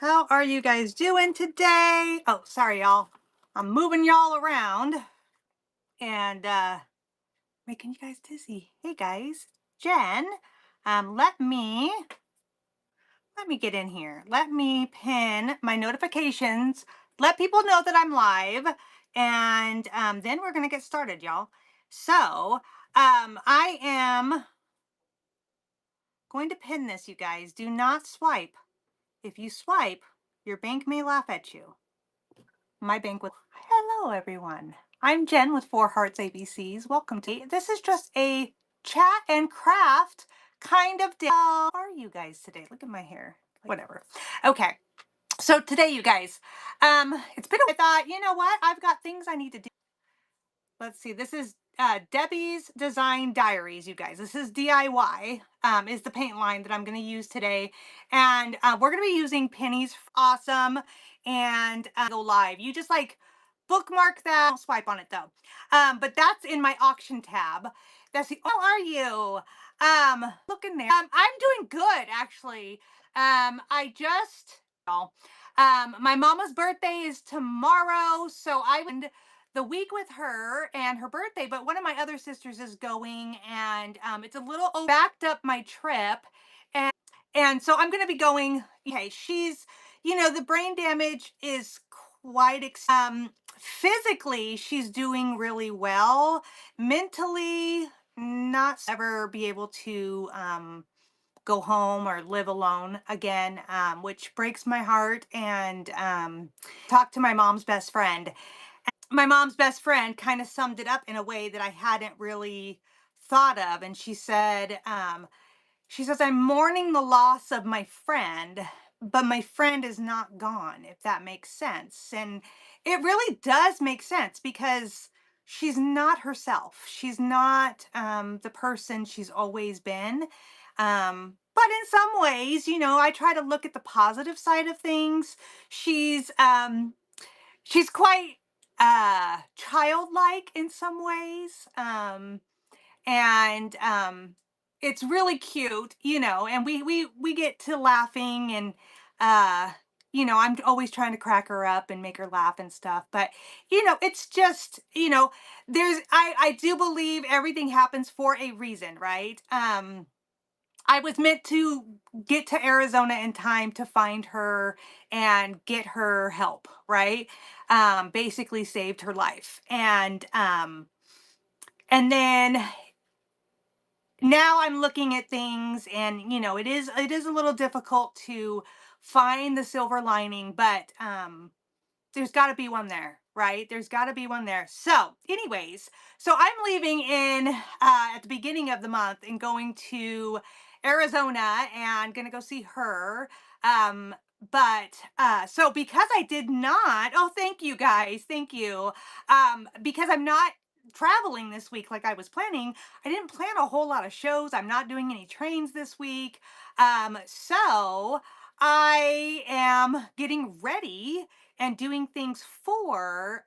How are you guys doing today? Oh, sorry, y'all. I'm moving y'all around and making you guys dizzy. Hey guys, Jen, let me get in here. Let me pin my notifications. Let people know that I'm live, and then we're gonna get started, y'all. So, I am going to pin this, you guys. Do not swipe. If you swipe, your bank may laugh at you. My bank with Hello everyone. I'm Jen with Four Hearts ABCs. Welcome to this is just a chat and craft kind of day. How are you guys today? Look at my hair. Whatever. Okay. So today you guys, it's been I thought, you know what? I've got things I need to do. Let's see. This is Debbie's Design Diaries, you guys. This is DIY, is the paint line that I'm going to use today. And we're going to be using pennies. Awesome. And go live. You just like bookmark that. Don't swipe on it though. But that's in my auction tab. That's the, how are you? Look in there. I'm doing good, actually. I just, my mama's birthday is tomorrow. So I would the week with her and her birthday, but one of my other sisters is going, and it's a little backed up my trip, and so I'm going to be going. Okay, she's, the brain damage is quite physically she's doing really well. Mentally, not ever be able to go home or live alone again, which breaks my heart. And talk to my mom's best friend. My mom's best friend kind of summed it up in a way that I hadn't really thought of. And she says, I'm mourning the loss of my friend, but my friend is not gone, if that makes sense. And it really does make sense because she's not herself. She's not the person she's always been. But in some ways, I try to look at the positive side of things. She's quite childlike in some ways. And it's really cute, and we get to laughing, and I'm always trying to crack her up and make her laugh and stuff. But it's just, I do believe everything happens for a reason, right? I was meant to get to Arizona in time to find her and get her help, right? Basically saved her life. And then now I'm looking at things, and it is a little difficult to find the silver lining, but there's got to be one there, right? There's got to be one there. So anyways, so I'm leaving in at the beginning of the month and going to Arizona and gonna go see her. But so because I did not, oh, thank you guys, thank you. Because I'm not traveling this week like I was planning, I didn't plan a whole lot of shows. I'm not doing any trains this week. So I am getting ready and doing things for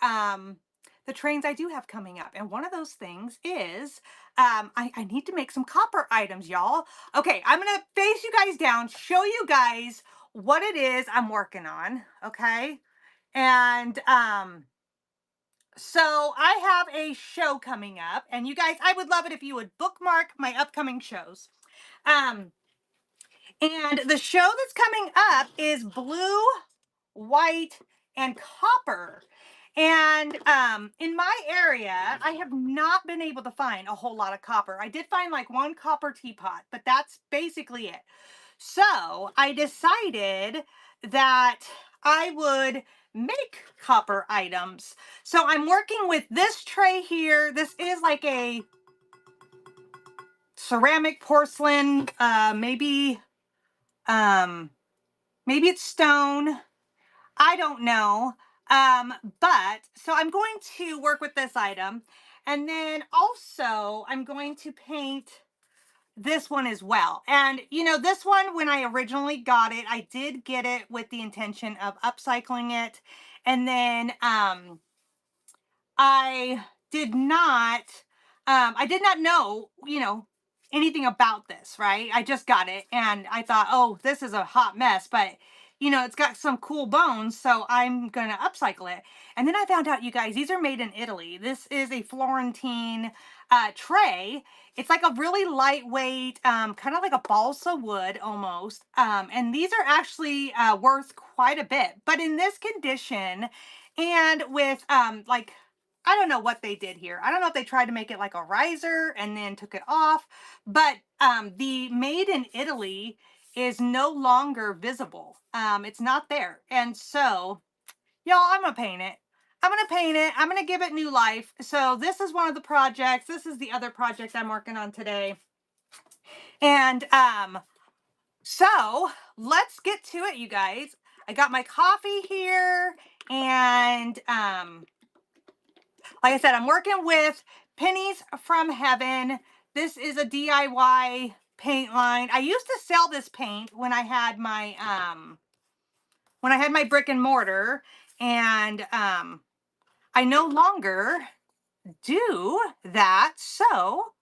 the trains I do have coming up. And one of those things is I need to make some copper items, y'all. Okay, I'm going to face you guys down, show you guys what it is I'm working on, okay? And so I have a show coming up, and you guys, I would love it if you would bookmark my upcoming shows. And the show that's coming up is Blue, White, and Copper. And in my area, I have not been able to find a whole lot of copper. I did find like one copper teapot, but that's basically it. So I decided that I would make copper items. So I'm working with this tray here. This is like a ceramic porcelain, maybe it's stone. I don't know. But so I'm going to work with this item. And then also I'm going to paint this one as well. And this one, when I originally got it, I did get it with the intention of upcycling it. And then I did not know, anything about this, right? I just got it and I thought, oh, this is a hot mess. But you know, it's got some cool bones, so I'm gonna upcycle it. And then I found out, you guys, these are made in Italy. This is a Florentine tray. It's like a really lightweight, kind of like a balsa wood almost. And these are actually worth quite a bit. But in this condition, and with like, I don't know what they did here. I don't know if they tried to make it like a riser and then took it off, but the made in Italy is no longer visible. It's not there. And so, y'all, I'm gonna paint it. I'm gonna paint it. I'm gonna give it new life. So this is one of the projects. This is the other project I'm working on today. And so let's get to it, you guys. I got my coffee here, and like I said, I'm working with Pennies from Heaven. This is a DIY paint line. I used to sell this paint when I had my brick and mortar, and I no longer do that. So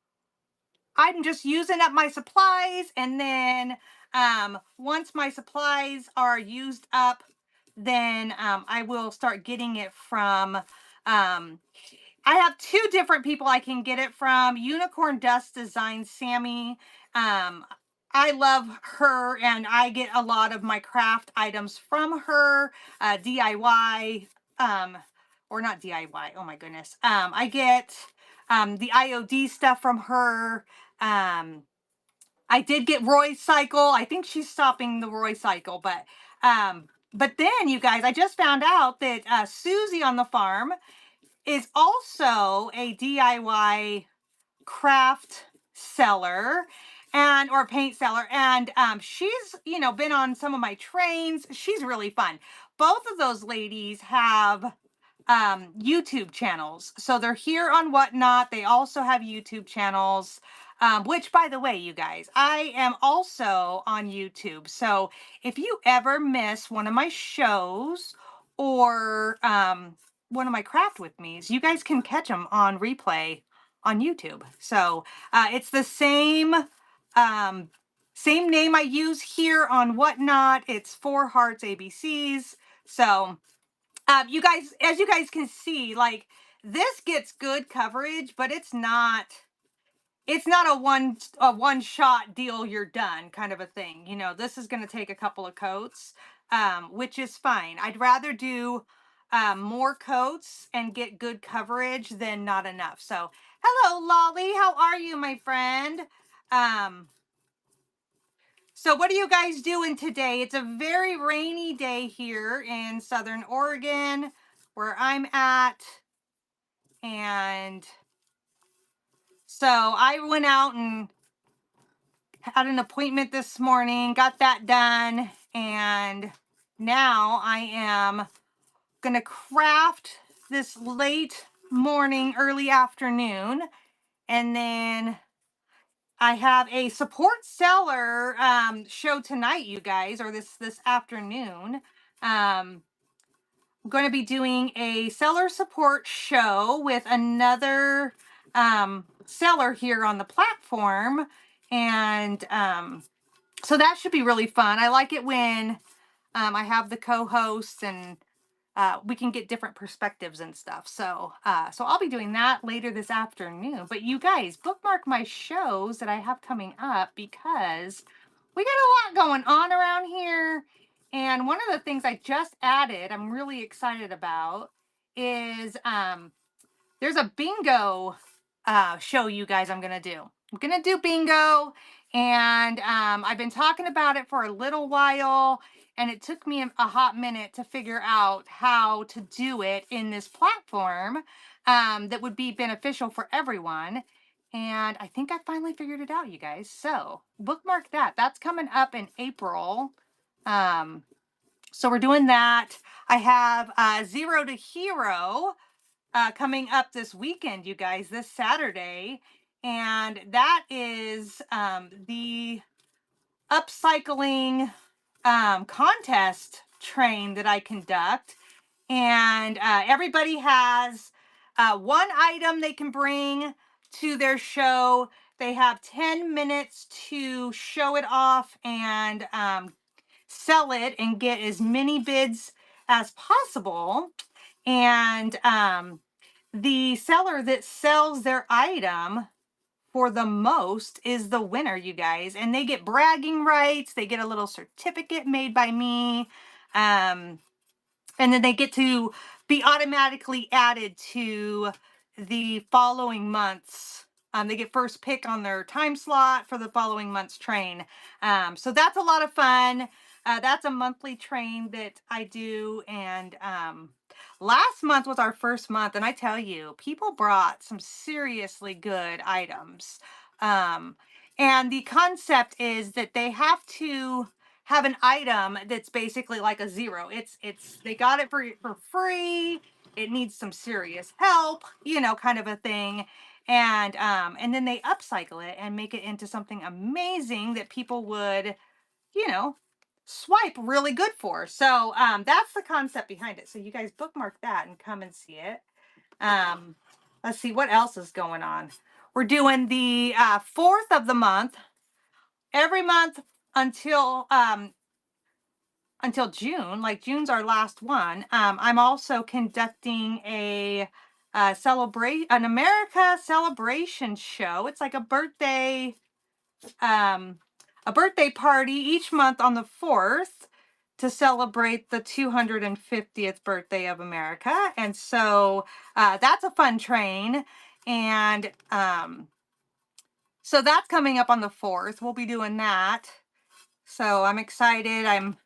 I'm just using up my supplies, and then once my supplies are used up, then I will start getting it from I have two different people I can get it from. Unicorn Dust Design, Sammy. I love her, and I get a lot of my craft items from her. DIY, or not DIY. Oh my goodness. I get the IOD stuff from her. I did get Roy Cycle. I think she's stopping the Roy Cycle, but then, you guys, I just found out that Susie on the farm is also a DIY craft seller and or paint seller, and she's, you know, been on some of my trains. She's really fun. Both of those ladies have YouTube channels, so they're here on Whatnot. They also have YouTube channels, which, by the way, you guys, I am also on YouTube. So if you ever miss one of my shows or one of my craft with me's, you guys can catch them on replay on YouTube. So it's the same name I use here on Whatnot. It's Four Hearts ABCs. So you guys, as you guys can see, like, this gets good coverage, but it's not a one shot deal, you're done kind of a thing. You know, this is going to take a couple of coats, which is fine. I'd rather do more coats and get good coverage than not enough. So hello, Lolly, how are you, my friend? So what are you guys doing today? It's a very rainy day here in Southern Oregon, where I'm at. And so I went out and had an appointment this morning, got that done, and now I am gonna craft this late morning, early afternoon, and then I have a support seller show tonight, you guys, or this afternoon. I'm going to be doing a seller support show with another seller here on the platform, and so that should be really fun. I like it when I have the co-hosts, and we can get different perspectives and stuff. So so I'll be doing that later this afternoon. But you guys, bookmark my shows that I have coming up, because we got a lot going on around here. And one of the things I just added, I'm really excited about, is there's a bingo show, you guys, I'm gonna do. I'm gonna do bingo, and I've been talking about it for a little while, and it took me a hot minute to figure out how to do it in this platform that would be beneficial for everyone. And I think I finally figured it out, you guys. So bookmark that. That's coming up in April. So we're doing that. I have Zero to Hero coming up this weekend, you guys, this Saturday. And that is the upcycling contest train that I conduct. And everybody has one item they can bring to their show. They have 10 minutes to show it off and sell it and get as many bids as possible. And the seller that sells their item for the most is the winner, you guys. And they get bragging rights. They get a little certificate made by me. And then they get to be automatically added to the following months. They get first pick on their time slot for the following month's train. So that's a lot of fun. That's a monthly train that I do. And last month was our first month. And I tell you, people brought some seriously good items. And the concept is that they have to have an item that's basically like a zero. It's they got it for free. It needs some serious help, you know, kind of a thing. And then they upcycle it and make it into something amazing that people would, you know, swipe really good for. So that's the concept behind it. So you guys bookmark that and come and see it. Let's see what else is going on. We're doing the 4th of the month every month until June. Like June's our last one. I'm also conducting an America celebration show. It's like a birthday party each month on the 4th to celebrate the 250th birthday of America. And so that's a fun train. And so that's coming up on the 4th. We'll be doing that. So I'm excited. I'm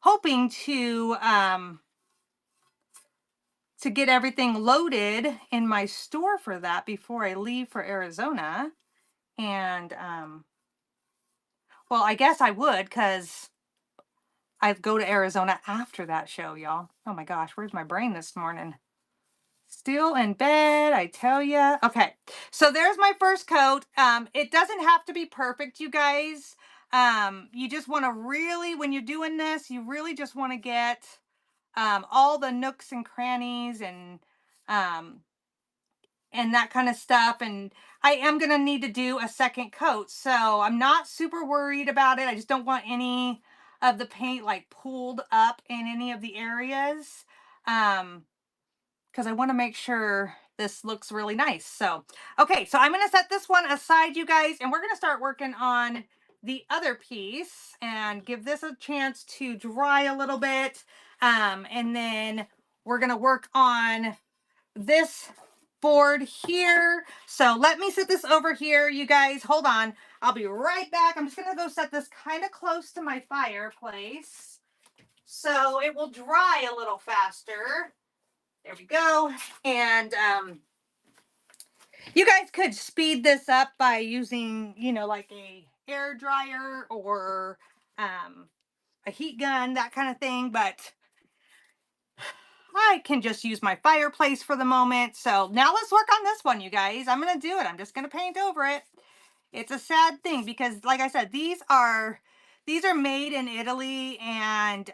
hoping to get everything loaded in my store for that before I leave for Arizona. And well, I guess I would, because I go to Arizona after that show, y'all. Oh my gosh, where's my brain this morning? Still in bed, I tell ya. Okay, so there's my first coat. It doesn't have to be perfect, you guys. You just want to really, when you're doing this, you really just want to get all the nooks and crannies um, and that kind of stuff. And I am going to need to do a second coat. So I'm not super worried about it. I just don't want any of the paint like pulled up in any of the areas. Because I want to make sure this looks really nice. So, okay, so I'm going to set this one aside, you guys, and we're going to start working on the other piece and give this a chance to dry a little bit. And then we're going to work on this board here. So let me set this over here, you guys. Hold on. I'll be right back. I'm just going to go set this kind of close to my fireplace so it will dry a little faster. There we go. And you guys could speed this up by using, you know, like a air dryer or a heat gun, that kind of thing. But I can just use my fireplace for the moment. So now let's work on this one, you guys. I'm going to do it. I'm just going to paint over it. It's a sad thing because, like I said, these are made in Italy. And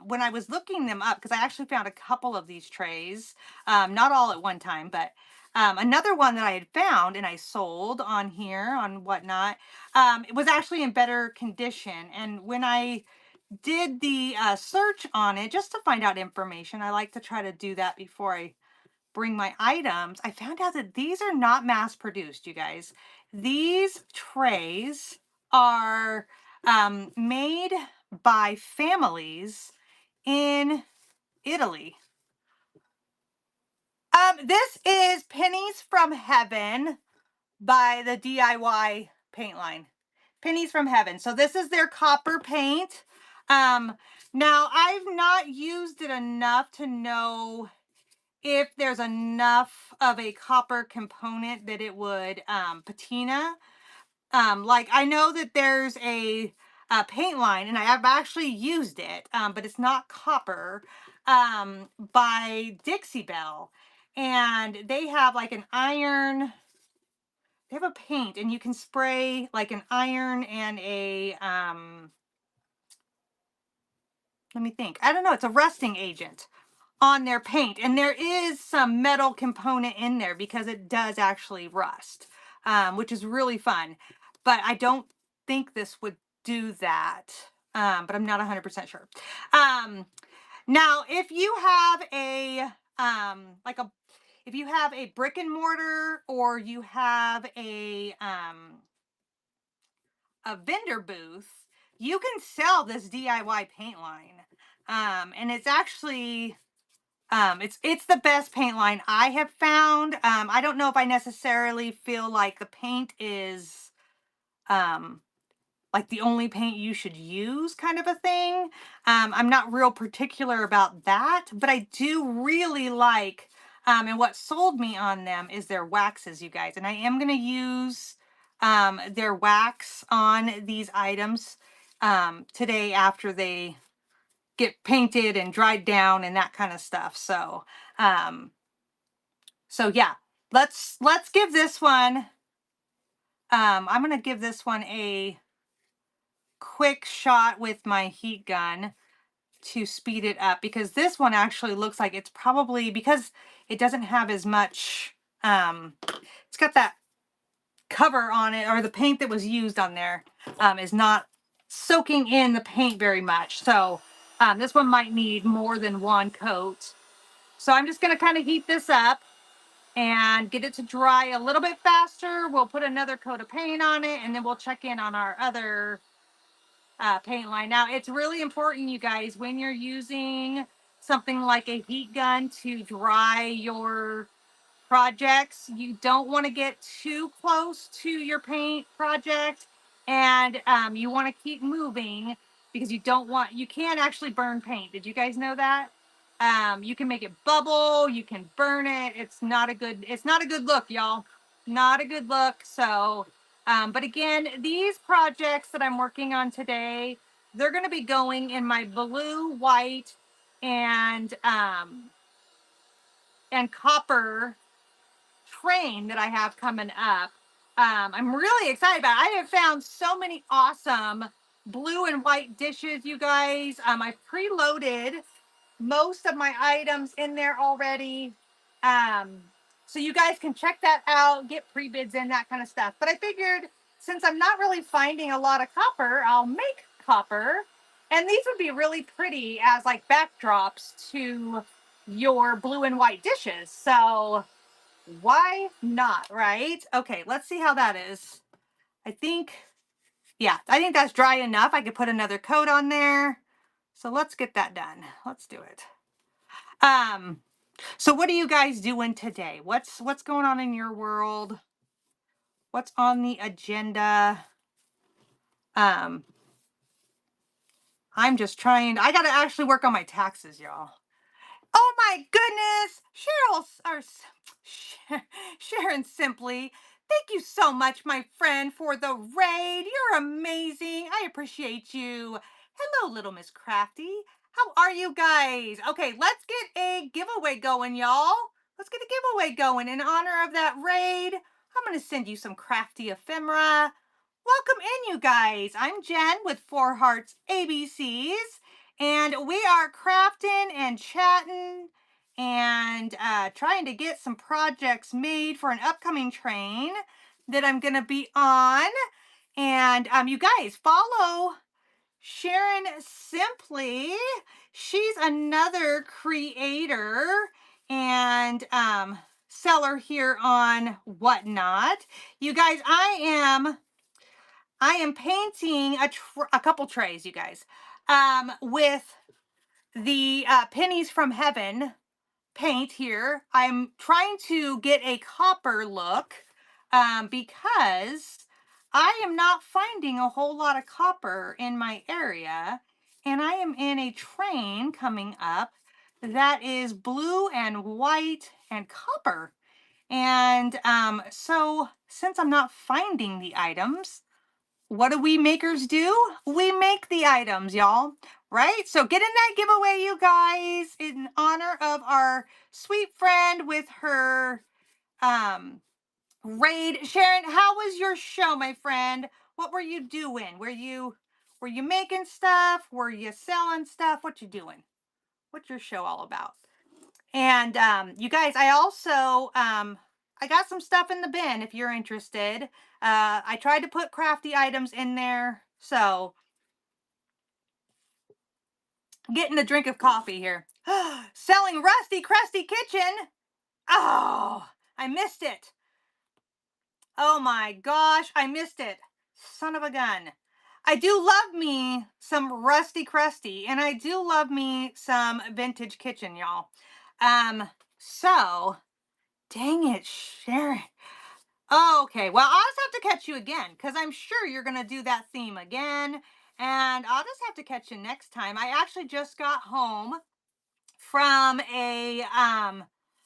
when I was looking them up, because I actually found a couple of these trays, not all at one time, but another one that I had found and I sold on here on Whatnot, it was actually in better condition. And when I did the search on it just to find out information, I like to try to do that before I bring my items. I found out that these are not mass produced, you guys. These trays are made by families in Italy. This is Pennies from Heaven by the DIY paint line. Pennies from Heaven. So this is their copper paint. Now I've not used it enough to know if there's enough of a copper component that it would patina. Like I know that there's a paint line, and I have actually used it, but it's not copper, by Dixie Belle. And they have like an iron, they have a paint, and you can spray like an iron and a, let me think. I don't know. It's a rusting agent on their paint. And there is some metal component in there because it does actually rust, which is really fun. But I don't think this would do that. but I'm not 100% sure. Um, Now, if you have like a if you have a brick and mortar, or you have a vendor booth, you can sell this DIY paint line. And it's actually it's the best paint line I have found. I don't know if I necessarily feel like the paint is um like the only paint you should use, kind of a thing. I'm not real particular about that, but I do really like, and what sold me on them is their waxes, you guys. And I am going to use their wax on these items today after they get painted and dried down and that kind of stuff. Um, so yeah, let's give this one. I'm going to give this one a quick shot with my heat gun to speed it up, because this one actually looks like it's probably, because it doesn't have as much it's got that cover on it, or the paint that was used on there is not soaking in the paint very much. So this one might need more than one coat. So I'm just going to kind of heat this up and get it to dry a little bit faster. We'll put another coat of paint on it, and then we'll check in on our other paint line. Now, it's really important, you guys, when you're using something like a heat gun to dry your projects, you don't want to get too close to your paint project, and you want to keep moving, because you can't actually burn paint. Did you guys know that? You can make it bubble, you can burn it. It's not a good look, y'all. Not a good look. So but again, these projects that I'm working on today, they're going to be going in my blue, white, and copper train that I have coming up. I'm really excited about it. I have found so many awesome blue and white dishes, you guys. I've preloaded most of my items in there already. Um, so you guys can check that out, get pre-bids in, that kind of stuff. But I figured, since I'm not really finding a lot of copper, I'll make copper. And these would be really pretty as like backdrops to your blue and white dishes. So why not, right? Okay, let's see how that is. Yeah, I think that's dry enough. I could put another coat on there. So let's get that done. Let's do it. Um, so what are you guys doing today? What's going on in your world? What's on the agenda? Um, I'm just trying. I got to actually work on my taxes, y'all. Oh my goodness, Sharon Simply. Thank you so much, my friend, for the raid. You're amazing. I appreciate you. Hello, little Miss Crafty. How are you guys? Okay, let's get a giveaway going, y'all. Let's get a giveaway going in honor of that raid. I'm going to send you some crafty ephemera. Welcome in, you guys. I'm Jen with Four Hearts ABCs, and we are crafting and chatting and trying to get some projects made for an upcoming train that I'm going to be on. And you guys, follow Sharon Simply. She's another creator and seller here on Whatnot. You guys, I am painting a couple trays, you guys, with the Pennies from Heaven paint here. I'm trying to get a copper look because I am not finding a whole lot of copper in my area, and I am in a train coming up that is blue and white and copper. And so since I'm not finding the items, what do we makers do? We make the items, y'all. Right? So get in that giveaway, you guys, in honor of our sweet friend with her um raid. Sharon, how was your show, my friend? What were you doing? Were you making stuff? Were you selling stuff? What you doing? What's your show all about? And you guys, I also I got some stuff in the bin if you're interested. I tried to put crafty items in there. So getting a drink of coffee here. Selling Rusty Crusty Kitchen. Oh, I missed it. Oh my gosh, I missed it. Son of a gun. I do love me some Rusty Crusty, and I do love me some Vintage Kitchen, y'all. So, dang it, Sharon. Oh, okay, well, I'll just have to catch you again, because I'm sure you're going to do that theme again, and I'll just have to catch you next time. I actually just got home from a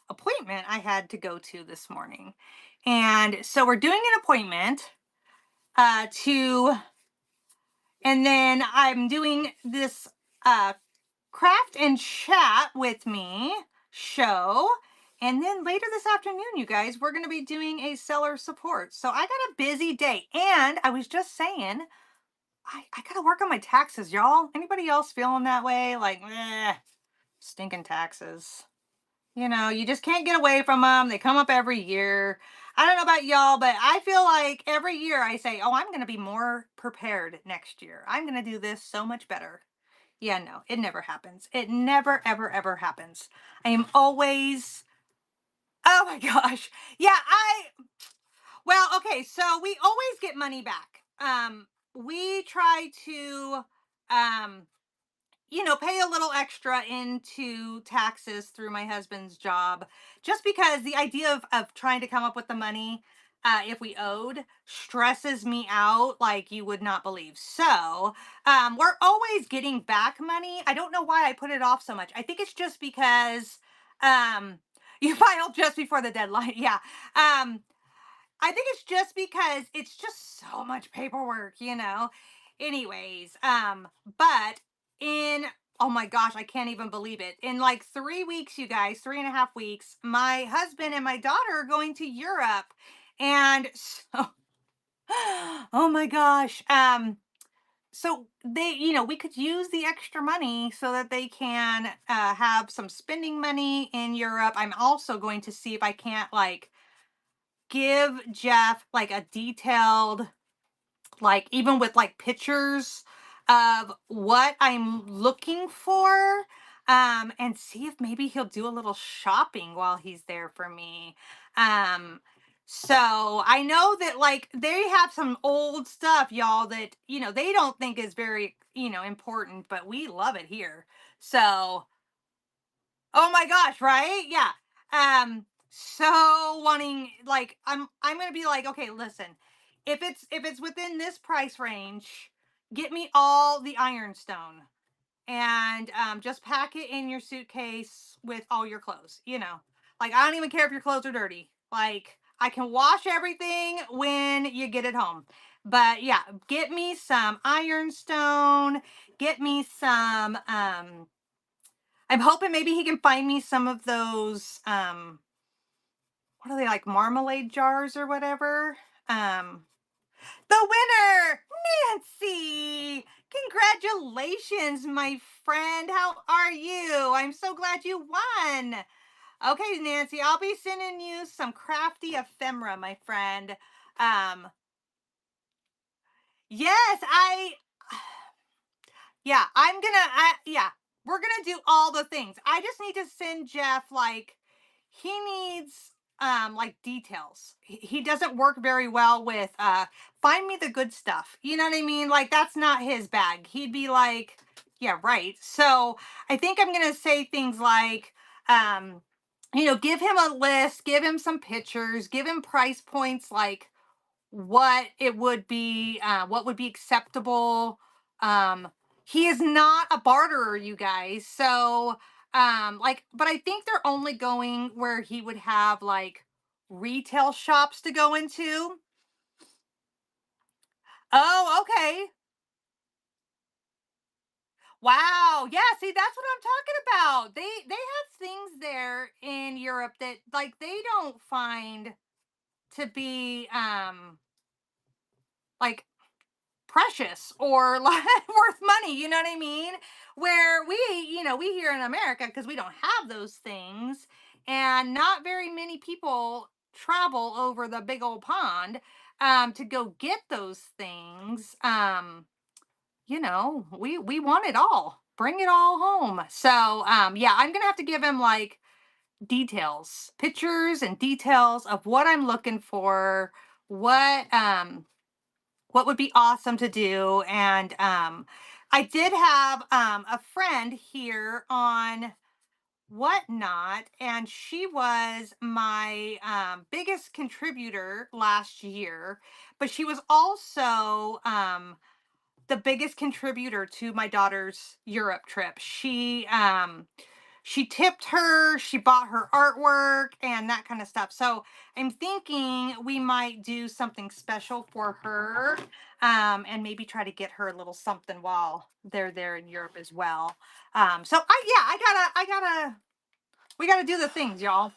appointment I had to go to this morning. And so we're doing an appointment to and then I'm doing this craft and chat with me show. And then later this afternoon, you guys, we're going to be doing a seller support. So I got a busy day. And I was just saying, I got to work on my taxes, y'all. Anybody else feeling that way? Like, stinking taxes. You know, you just can't get away from them. They come up every year. I don't know about y'all, but I feel like every year I say, oh, I'm going to be more prepared next year. I'm going to do this so much better. Yeah, no, it never happens. It never, ever, ever happens. I am always, oh my gosh. Yeah, well, okay, so we always get money back. We try to, um, pay a little extra into taxes through my husband's job, just because the idea of trying to come up with the money, if we owed, stresses me out like you would not believe. So, we're always getting back money. I don't know why I put it off so much. I think it's just because, you filed just before the deadline. Yeah. I think it's just because it's just so much paperwork. Anyways, but in oh my gosh, I can't even believe it. In like 3 weeks, you guys, 3.5 weeks, my husband and my daughter are going to Europe. And so oh my gosh. So we could use the extra money so that they can have some spending money in Europe. I'm also going to see if I can't like give Jeff like a detailed, like even with like pictures of what I'm looking for, and see if maybe he'll do a little shopping while he's there for me. Um, so I know that like they have some old stuff, y'all, that they don't think is very important, but we love it here. So oh my gosh, right? Yeah. So wanting like I'm gonna be like, okay, listen, if it's within this price range, get me all the ironstone and just pack it in your suitcase with all your clothes. Like I don't even care if your clothes are dirty. Like I can wash everything when you get it home. But yeah, get me some ironstone, get me some I'm hoping maybe he can find me some of those what are they, like marmalade jars or whatever. Um the winner, Nancy. Congratulations, my friend. How are you? I'm so glad you won. Okay, Nancy, I'll be sending you some crafty ephemera, my friend. Um yes, yeah, yeah, we're gonna do all the things. I just need to send Jeff like he needs like details. He doesn't work very well with find me the good stuff. You know what I mean? Like that's not his bag. He'd be like, yeah, right. So I think I'm gonna say things like give him a list, give him some pictures, give him price points like what would be acceptable. He is not a barterer, you guys. So, but I think they're only going where he would have like retail shops to go into. Oh, okay. Wow. Yeah, see, that's what I'm talking about. They have things there in Europe that like they don't find to be like precious or like worth money, you know what I mean? Where we here in America, because we don't have those things, and not very many people travel over the big old pond to go get those things. We want it all. bring it all home. So yeah, I'm gonna have to give him like details, pictures and details of what I'm looking for, what would be awesome to do. And I did have a friend here on Whatnot, and she was my biggest contributor last year, but she was also the biggest contributor to my daughter's Europe trip. She tipped her, she bought her artwork and that kind of stuff. So I'm thinking we might do something special for her, and maybe try to get her a little something while they're there in Europe as well. So we gotta do the things, y'all.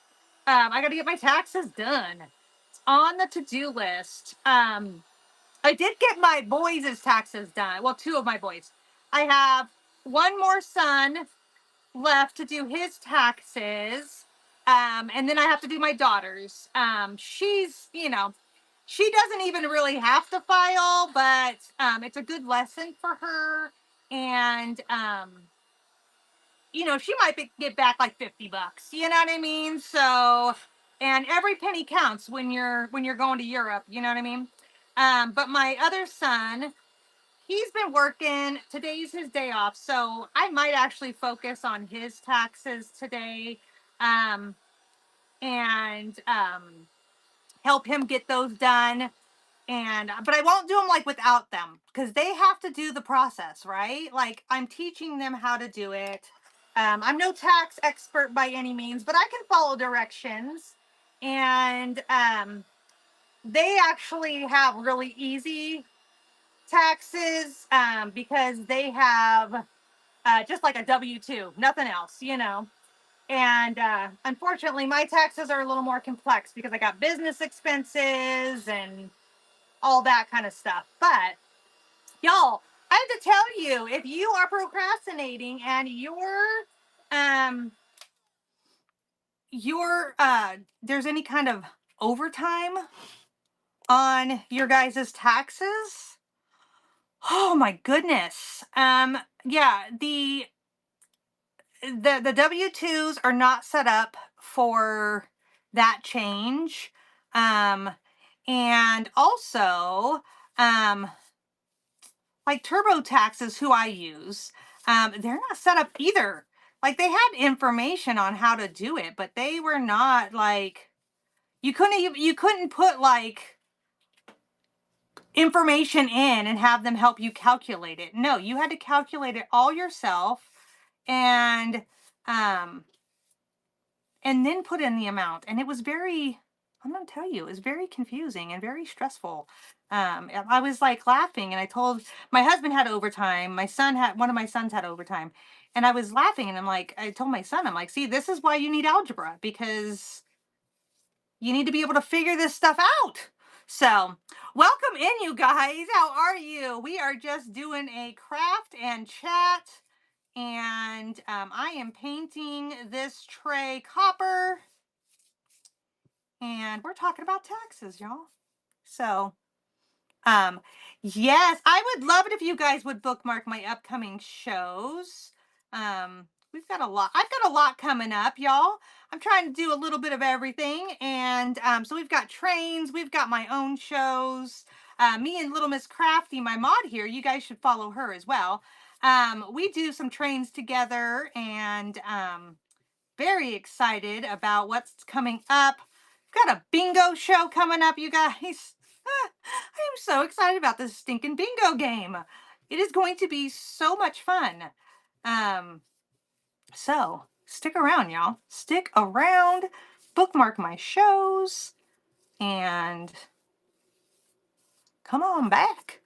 I gotta get my taxes done. It's on the to-do list. I did get my boys' taxes done. Well, two of my boys. I have one more son left to do his taxes. And then I have to do my daughter's. She's, she doesn't even really have to file, but it's a good lesson for her. And she might get back like $50. You know what I mean? So, and every penny counts when you're going to Europe. You know what I mean? But my other son, he's been working. Today's his day off, so I might actually focus on his taxes today, um, and help him get those done. And but I won't do them like without them because they have to do the process, right? Like I'm teaching them how to do it. I'm no tax expert by any means, but I can follow directions. And they actually have really easy taxes because they have just like a W-2, nothing else. And unfortunately, my taxes are a little more complex because I got business expenses and all that kind of stuff. But y'all, I have to tell you, if you are procrastinating and um there's any kind of overtime on your guys' taxes, oh my goodness. Yeah, the W-2s are not set up for that change. And also, um, like TurboTax is who I use. They're not set up either. Like they had information on how to do it, but they were not like you couldn't put like information in and have them help you calculate it. No, you had to calculate it all yourself, and um and then put in the amount. And it was I'm going to tell you, it was very confusing and very stressful. I was like laughing, and I told my husband had overtime. One of my sons had overtime, and I was laughing, and I told my son, I'm like, see, this is why you need algebra, because you need to be able to figure this stuff out. So welcome in, you guys. How are you? We are just doing a craft and chat. And I am painting this tray copper, and we're talking about taxes, y'all. So, yes, I would love it if you guys would bookmark my upcoming shows. We've got a lot. I've got a lot coming up, y'all. I'm trying to do a little bit of everything, and so we've got trains. We've got my own shows. Me and Little Miss Crafty, my mod here. You guys should follow her as well. We do some trains together, and very excited about what's coming up. We've got a bingo show coming up, you guys. I am so excited about this stinking bingo game. It is going to be so much fun. So stick around, y'all. Stick around, bookmark my shows, and come on back.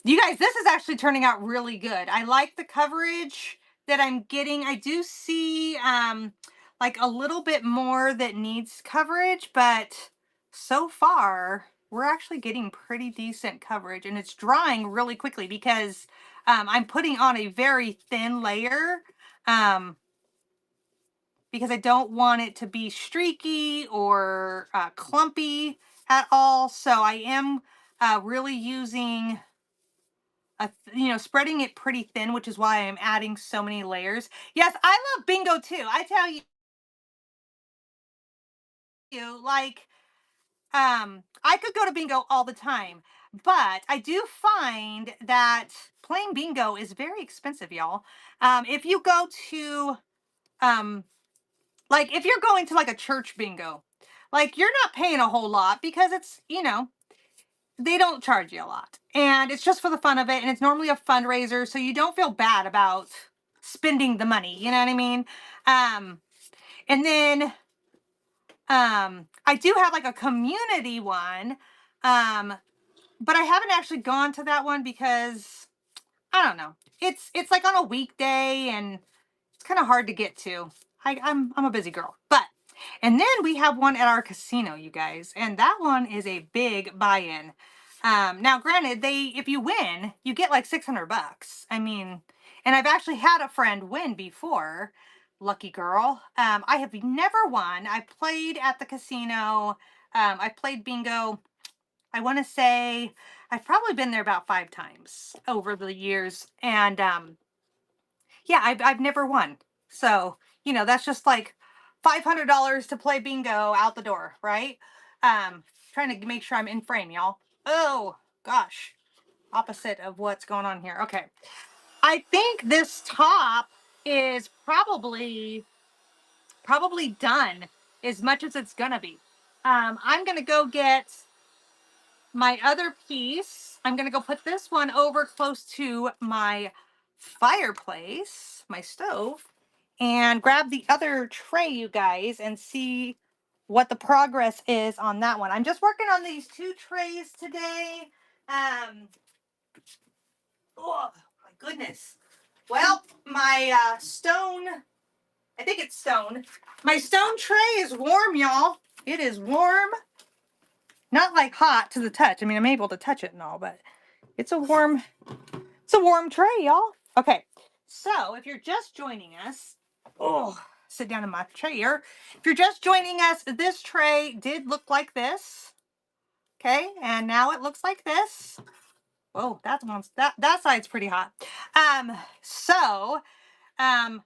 You guys, this is actually turning out really good. I like the coverage that I'm getting. I do see like a little bit more that needs coverage, but so far we're actually getting pretty decent coverage, and it's drying really quickly because I'm putting on a very thin layer because I don't want it to be streaky or clumpy at all. So I am really using spreading it pretty thin, which is why I'm adding so many layers. Yes, I love bingo too. I tell you, like, I could go to bingo all the time, but I do find that playing bingo is very expensive, y'all. If you go to, um, like, if you're going to like a church bingo, like, you're not paying a whole lot because they don't charge you a lot, and it's just for the fun of it, and it's normally a fundraiser, so you don't feel bad about spending the money. You know what I mean? And then I do have like a community one, um, but I haven't actually gone to that one because I don't know. It's like on a weekday, and it's kind of hard to get to. I'm a busy girl, but and then we have one at our casino, you guys, and that one is a big buy-in. Now, granted, if you win, you get like $600. I mean, and I've actually had a friend win before. Lucky girl. I have never won. I played at the casino. I played bingo. I want to say I've probably been there about 5 times over the years, and yeah, I've never won. So, that's just like $500 to play bingo out the door, right? Trying to make sure I'm in frame, y'all. Oh, gosh. Opposite of what's going on here. Okay. I think this top is probably done as much as it's gonna be. I'm gonna go get my other piece. I'm gonna go put this one over close to my fireplace, my stove, and grab the other tray, you guys, and see what the progress is on that one. I'm just working on these 2 trays today. Oh my goodness. Well, my stone, I think it's stone. My stone tray is warm, y'all. It is warm. Not like hot to the touch. I mean, I'm able to touch it and all, but it's a warm tray, y'all. Okay. So, if you're just joining us, sit down in my chair. If you're just joining us, this tray did look like this. Okay, and now it looks like this. Oh, that side's pretty hot. So, um,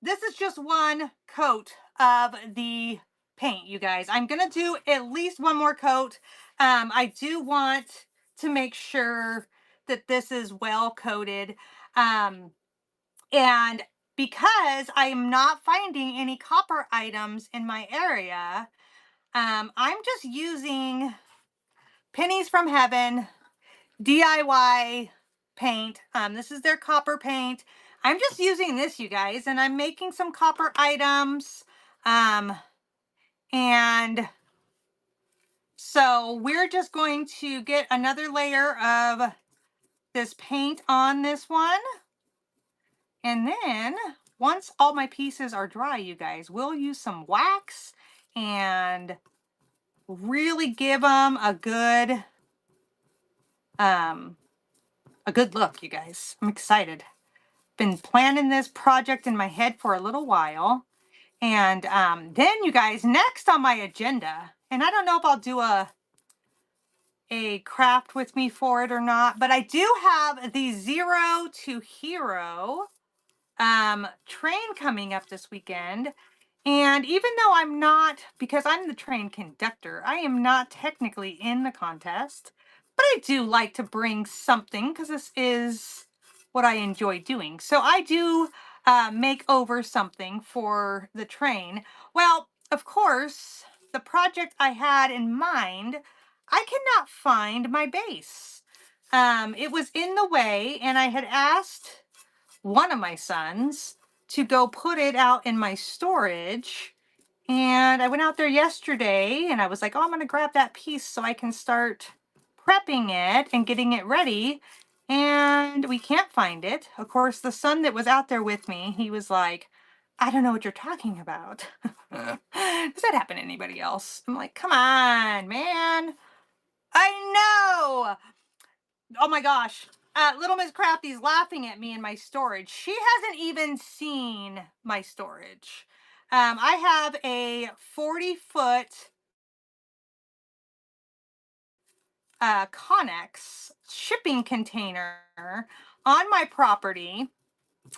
this is just one coat of the paint, you guys. I'm gonna do at least one more coat. I do want to make sure that this is well coated. And because I am not finding any copper items in my area, I'm just using Pennies from Heaven DIY paint. This is their copper paint. I'm just using this, you guys, and I'm making some copper items. And so we're just going to get another layer of this paint on this one. And then once all my pieces are dry, you guys, we'll use some wax and really give them a good look, you guys. I'm excited. Been planning this project in my head for a little while. And then, you guys, next on my agenda, and I don't know if I'll do a craft with me for it or not, but I do have the Zero to Hero train coming up this weekend. And even though I'm not, because I'm the train conductor, I am not technically in the contest, but I do like to bring something because this is what I enjoy doing. So I do make over something for the train. Well, of course, the project I had in mind, I cannot find my base. It was in the way, and I had asked one of my sons to go put it out in my storage. And I went out there yesterday and I was like, oh, I'm going to grab that piece so I can start prepping it and getting it ready. And we can't find it. Of course, the son that was out there with me, he was like, I don't know what you're talking about. Does that happen to anybody else? I'm like, come on, man. I know. Oh my gosh. Little Miss Crafty's laughing at me in my storage. She hasn't even seen my storage. I have a 40-foot Connex shipping container on my property.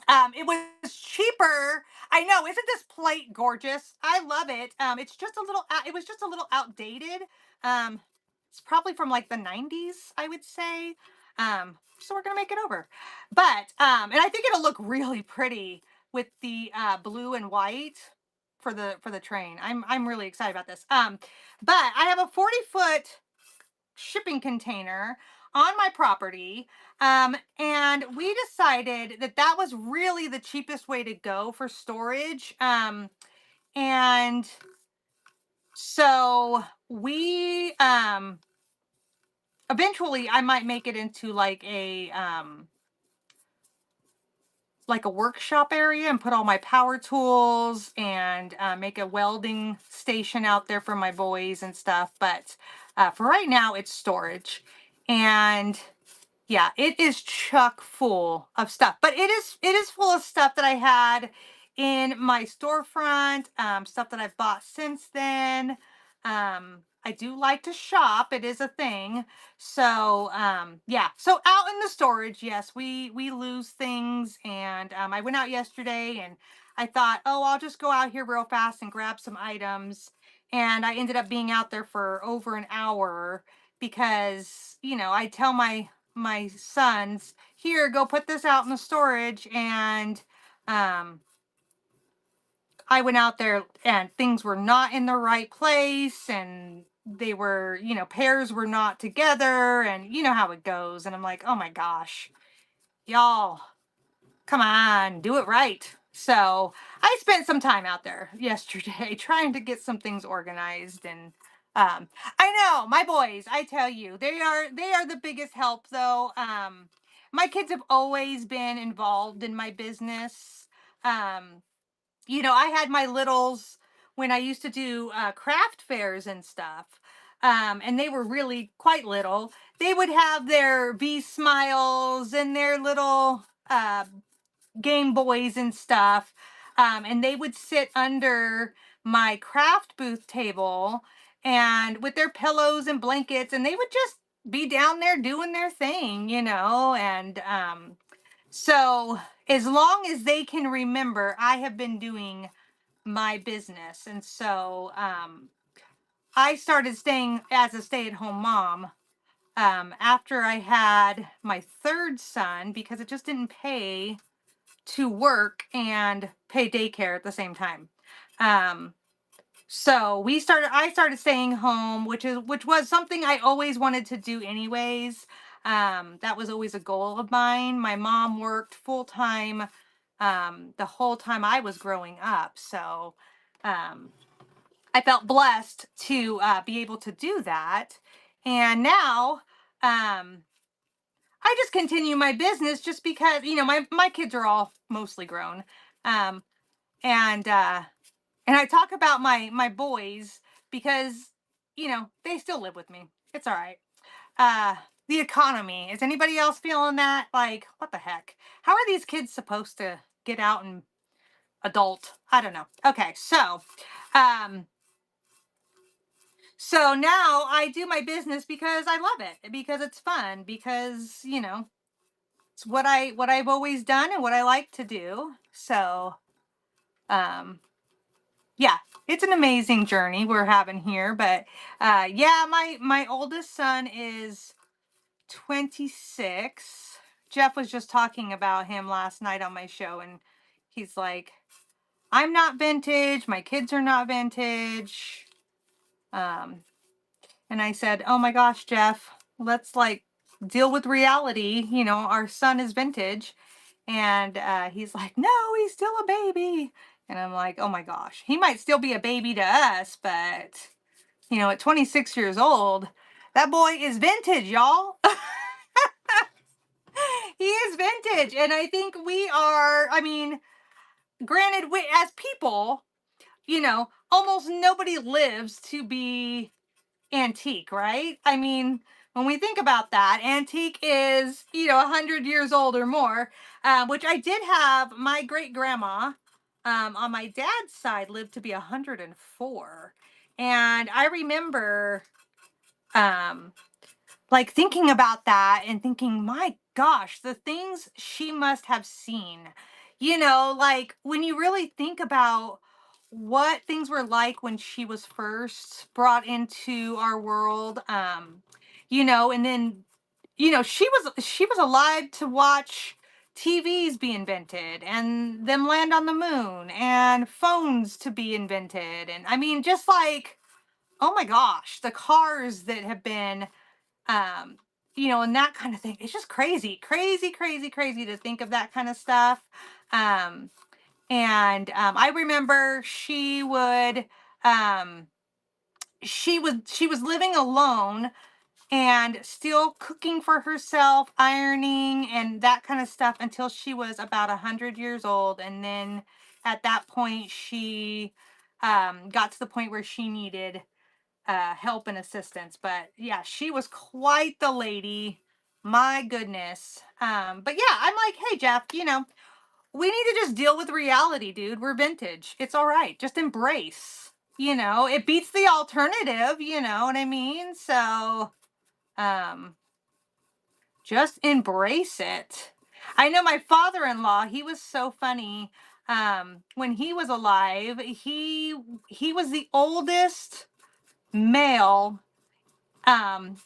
It was cheaper. I know, isn't this plate gorgeous? I love it. It's just a little. It was just a little outdated. Um, it's probably from like the '90s, I would say. So we're gonna make it over. But and I think it'll look really pretty with the blue and white for the train. I'm really excited about this. But I have a 40-foot shipping container on my property. And we decided that that was really the cheapest way to go for storage. And so we eventually I might make it into like a workshop area and put all my power tools and make a welding station out there for my boys and stuff. But for right now, it's storage. And yeah, it is chock full of stuff, but it is full of stuff that I had in my storefront, stuff that I've bought since then. I do like to shop; it is a thing. So yeah, so out in the storage, yes, we lose things, and I went out yesterday, and I thought, oh, I'll just go out here real fast and grab some items, and I ended up being out there for over an hour because I tell my sons, here, go put this out in the storage. And I went out there and things were not in the right place, and they were, pairs were not together, and you know how it goes. And I'm like, oh my gosh, y'all, come on, do it right. So I spent some time out there yesterday trying to get some things organized. And I know my boys, I tell you, they are the biggest help though. My kids have always been involved in my business. um I had my littles when I used to do craft fairs and stuff. And they were really quite little. They would have their V Smiles and their little Game Boys and stuff. And they would sit under my craft booth table and with their pillows and blankets, and they would just be down there doing their thing. And so as long as they can remember, I have been doing my business. And so I started staying as a stay-at-home mom after I had my third son because it just didn't pay to work and pay daycare at the same time. Um, so I started staying home, which was something I always wanted to do anyways. That was always a goal of mine. My mom worked full time the whole time I was growing up. So I felt blessed to be able to do that. And now I just continue my business just because, my kids are all mostly grown. Um, and I talk about my boys because they still live with me. It's all right. Uh the economy. Is anybody else feeling that? Like, what the heck? How are these kids supposed to get out and adult? I don't know. Okay, um so now I do my business because I love it, because it's fun, because it's what I've always done and what I like to do. So um yeah, it's an amazing journey we're having here. But yeah, my oldest son is 26. Jeff was just talking about him last night on my show, and he's like, I'm not vintage, my kids are not vintage. And I said, oh my gosh, Jeff, let's like deal with reality. Our son is vintage. And he's like, no, he's still a baby. And I'm like, oh my gosh, he might still be a baby to us, but at 26 years old, that boy is vintage, y'all. He is vintage. And I think we are, I mean, granted, as people, almost nobody lives to be antique, right? I mean, when we think about that, antique is 100 years old or more, which I did have. My great grandma on my dad's side lived to be 104, and I remember like thinking about that and thinking, my gosh, the things she must have seen. Like when you really think about what things were like when she was first brought into our world, and then, she was alive to watch TVs be invented and them land on the moon and phones to be invented. And I mean, just like, oh my gosh, the cars that have been um and that kind of thing. It's just crazy, crazy, crazy, crazy to think of that kind of stuff. And I remember um she was living alone and still cooking for herself, ironing and that kind of stuff until she was about 100 years old. And then at that point she got to the point where she needed help and assistance. But yeah, she was quite the lady. My goodness. But yeah, I'm like, hey, Jeff, we need to just deal with reality, dude. We're vintage. It's all right. Just embrace. It beats the alternative. You know what I mean? So, um, just embrace it. I know my father-in-law, he was so funny. When he was alive, he was the oldest male. Um,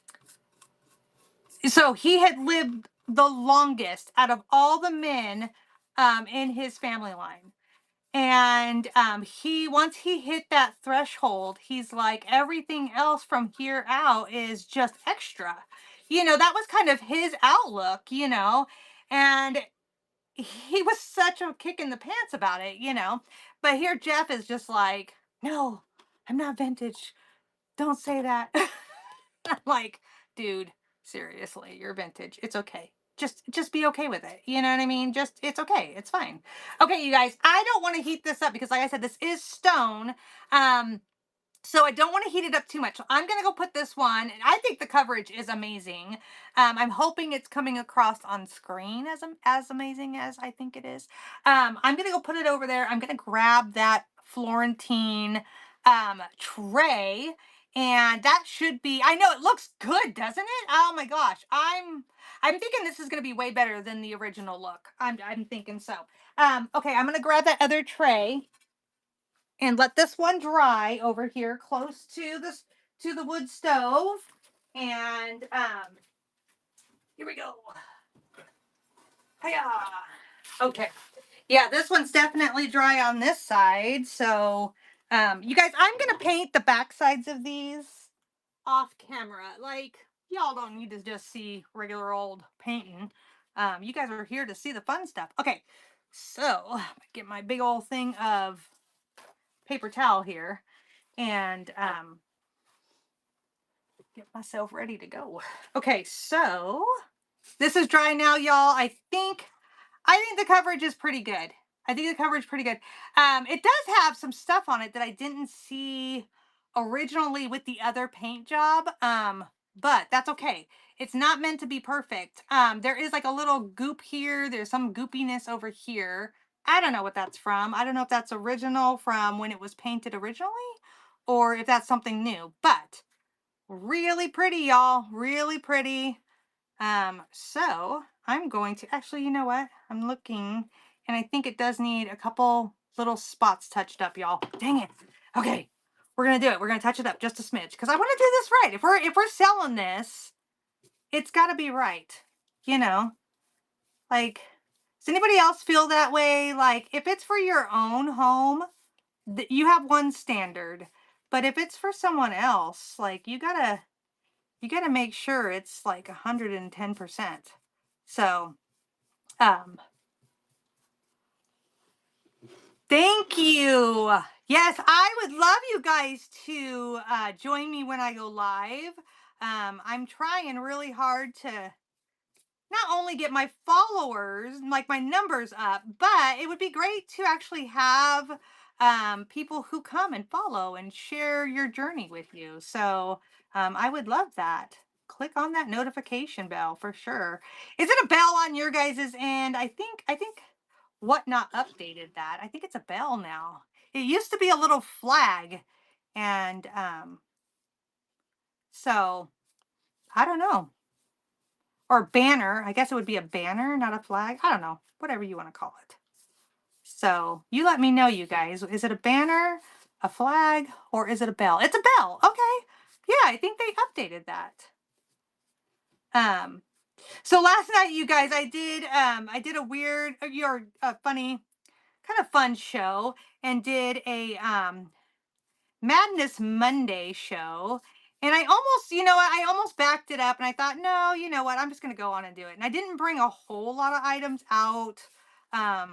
so he had lived the longest out of all the men in his family line. And he once he hit that threshold, he's like, everything else from here out is just extra. That was kind of his outlook. And he was such a kick in the pants about it. But here Jeff is just like, no, I'm not vintage. Don't say that. I'm like, dude, seriously, you're vintage. It's okay. Just be okay with it. You know what I mean? Just it's okay. It's fine. Okay, you guys, I don't want to heat this up because like I said, this is stone. So I don't want to heat it up too much. So I'm going to go put this one. And I think the coverage is amazing. I'm hoping it's coming across on screen as amazing as I think it is. I'm going to go put it over there. I'm going to grab that Florentine tray. And that should be, I know it looks good, doesn't it? Oh my gosh. I'm thinking this is going to be way better than the original look. I'm thinking so. Okay, I'm going to grab that other tray and let this one dry over here close to the wood stove. And here we go. Hiya. Okay. Yeah, this one's definitely dry on this side. So you guys, I'm gonna paint the back sides of these off camera. Like, y'all don't need to just see regular old painting. You guys are here to see the fun stuff. Okay, so get my big old thing of paper towel here and get myself ready to go. Okay, so this is dry now, y'all. I think the coverage is pretty good. I think the coverage is pretty good. It does have some stuff on it that I didn't see originally with the other paint job. But that's okay. It's not meant to be perfect. There is like a little goop here. There's some goopiness over here. I don't know what that's from. I don't know if that's original from when it was painted originally or if that's something new. But really pretty, y'all. Really pretty. So I'm going to actually, you know what? I'm looking and I think it does need a couple little spots touched up, y'all. Dang it. Okay. We're gonna do it. We're gonna touch it up just a smidge because I want to do this right. If we're selling this, it's gotta be right. You know? Like, does anybody else feel that way? Like if it's for your own home, you have one standard. But if it's for someone else, like you gotta make sure it's like 110%. So, um, thank you. Yes, I would love you guys to join me when I go live. I'm trying really hard to not only get my followers, like my numbers up, but it would be great to actually have people who come and follow and share your journey with you. So I would love that. Click on that notification bell for sure. Is it a bell on your guys' end? I think Whatnot updated that. I think it's a bell now. It used to be a little flag, and so I don't know. Or banner. I guess it would be a banner, not a flag. I don't know. Whatever you want to call it. So you let me know, you guys. Is it a banner, a flag, or is it a bell? It's a bell. Okay. Yeah, I think they updated that. Um, so last night, you guys, I did a weird, or a funny, kind of fun show, and did a Madness Monday show. And I almost, I almost backed it up and I thought, no, you know what, I'm just going to go on and do it. And I didn't bring a whole lot of items out. That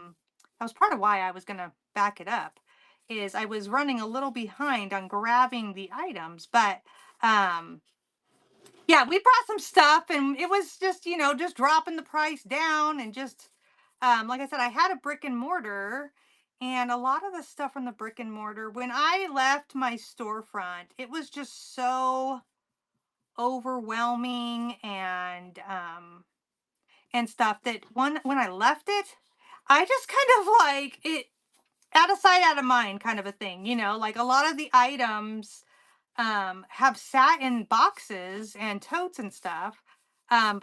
was part of why I was going to back it up, is I was running a little behind on grabbing the items. But um, yeah, we brought some stuff and it was just, just dropping the price down and just, like I said, I had a brick and mortar and a lot of the stuff from the brick and mortar, when I left my storefront, it was just so overwhelming and stuff that when I left it, I just kind of like it out of sight, out of mind kind of a thing, like a lot of the items have sat in boxes and totes and stuff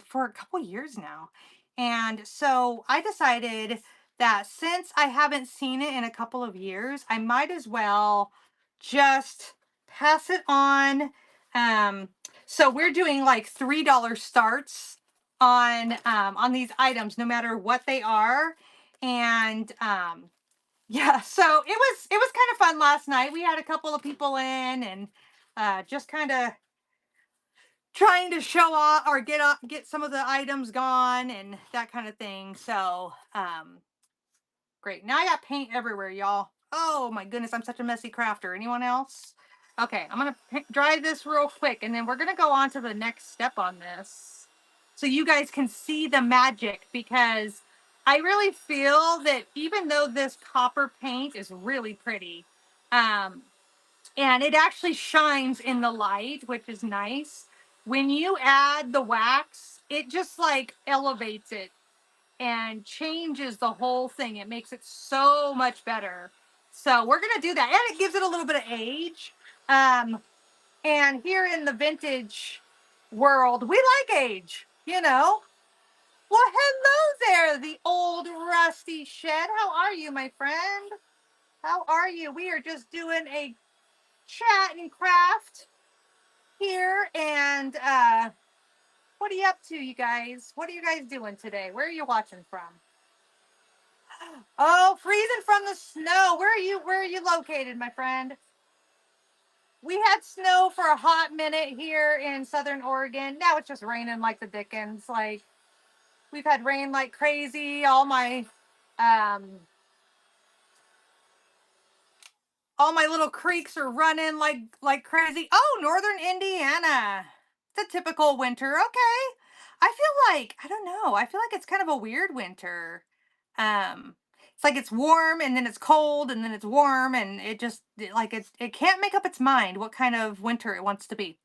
for a couple years now. And so I decided that since I haven't seen it in a couple of years, I might as well just pass it on. Um, so we're doing like $3 starts on these items, no matter what they are. And yeah, so it was kind of fun last night. We had a couple of people in and just kind of trying to show off or get some of the items gone and that kind of thing. So great. Now I got paint everywhere, y'all. Oh my goodness, I'm such a messy crafter. Anyone else? Okay, I'm gonna dry this real quick and then we're gonna go on to the next step on this so you guys can see the magic, because I really feel that even though this copper paint is really pretty, um, and it actually shines in the light, which is nice, when you add the wax, it just like elevates it and changes the whole thing. It makes it so much better. So we're gonna do that, and it gives it a little bit of age. And here in the vintage world, we like age, Well, hello there, the old rusty shed. How are you, my friend? How are you? We are just doing a chat and craft here, and what are you up to, you guys? What are you guys doing today? Where are you watching from? Oh, freezing from the snow. Where are you located, my friend? We had snow for a hot minute here in Southern Oregon. Now it's just raining like the dickens. Like, we've had rain like crazy. Um all my little creeks are running like crazy. Oh, Northern Indiana. It's a typical winter. Okay. I feel like, I don't know. I feel like it's kind of a weird winter. It's like it's warm and then it's cold and then it's warm, and it can't make up its mind what kind of winter it wants to be.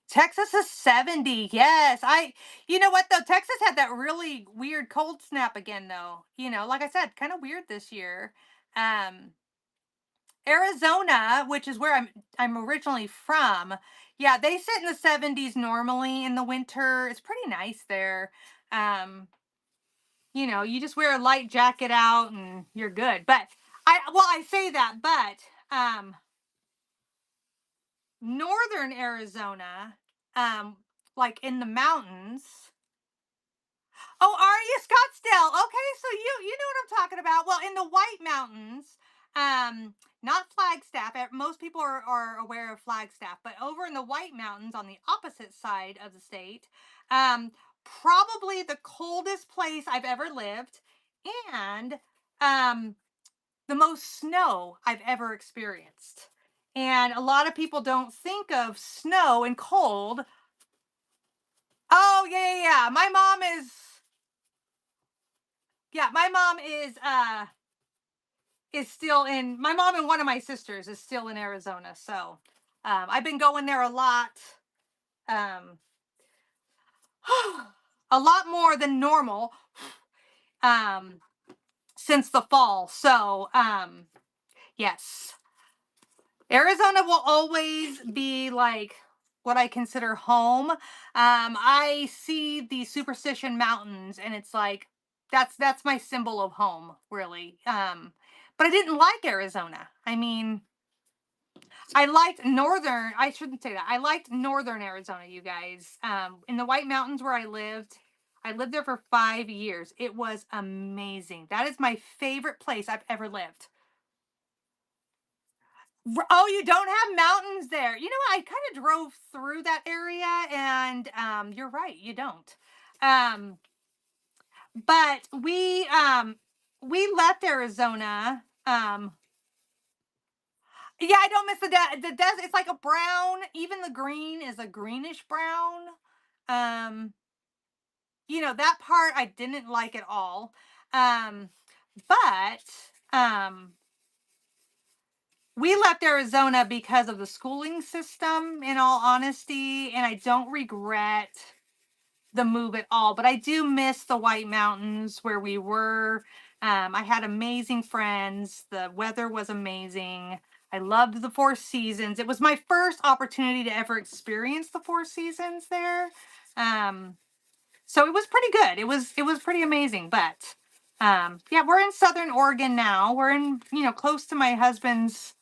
Texas is 70. Yes. You know what though? Texas had that really weird cold snap again though. Like I said, kind of weird this year. Um Arizona, which is where I'm originally from, yeah, they sit in the 70s normally in the winter. It's pretty nice there. Um, you just wear a light jacket out and you're good. But I say that, but northern Arizona, um, like in the mountains. Oh, are you Scottsdale? Okay, so you know what I'm talking about. Well, in the White Mountains, not Flagstaff. Most people are aware of Flagstaff, but over in the White Mountains on the opposite side of the state, probably the coldest place I've ever lived, and the most snow I've ever experienced. And a lot of people don't think of snow and cold. Oh yeah, yeah, yeah. My mom is still in, my mom and one of my sisters is still in Arizona. So I've been going there a lot. Um, a lot more than normal um, since the fall. So yes, Arizona will always be like what I consider home. I see the Superstition Mountains, and it's like that's my symbol of home, really. But I didn't like Arizona. I mean, I liked northern. I shouldn't say that. I liked northern Arizona, you guys. In the White Mountains where I lived there for 5 years. It was amazing. That is my favorite place I've ever lived. Oh, you don't have mountains there. You know what? I kind of drove through that area, and you're right, you don't. Um, but we left Arizona. Yeah, I don't miss the desert. It's like a brown. Even the green is a greenish brown. Um, that part I didn't like at all. Um, but um, we left Arizona because of the schooling system, in all honesty, and I don't regret the move at all. But I do miss the White Mountains where we were. I had amazing friends. The weather was amazing. I loved the Four Seasons. It was my first opportunity to ever experience the Four Seasons there. Um, so it was pretty good. It was pretty amazing. But yeah, we're in Southern Oregon now. We're in, close to my husband's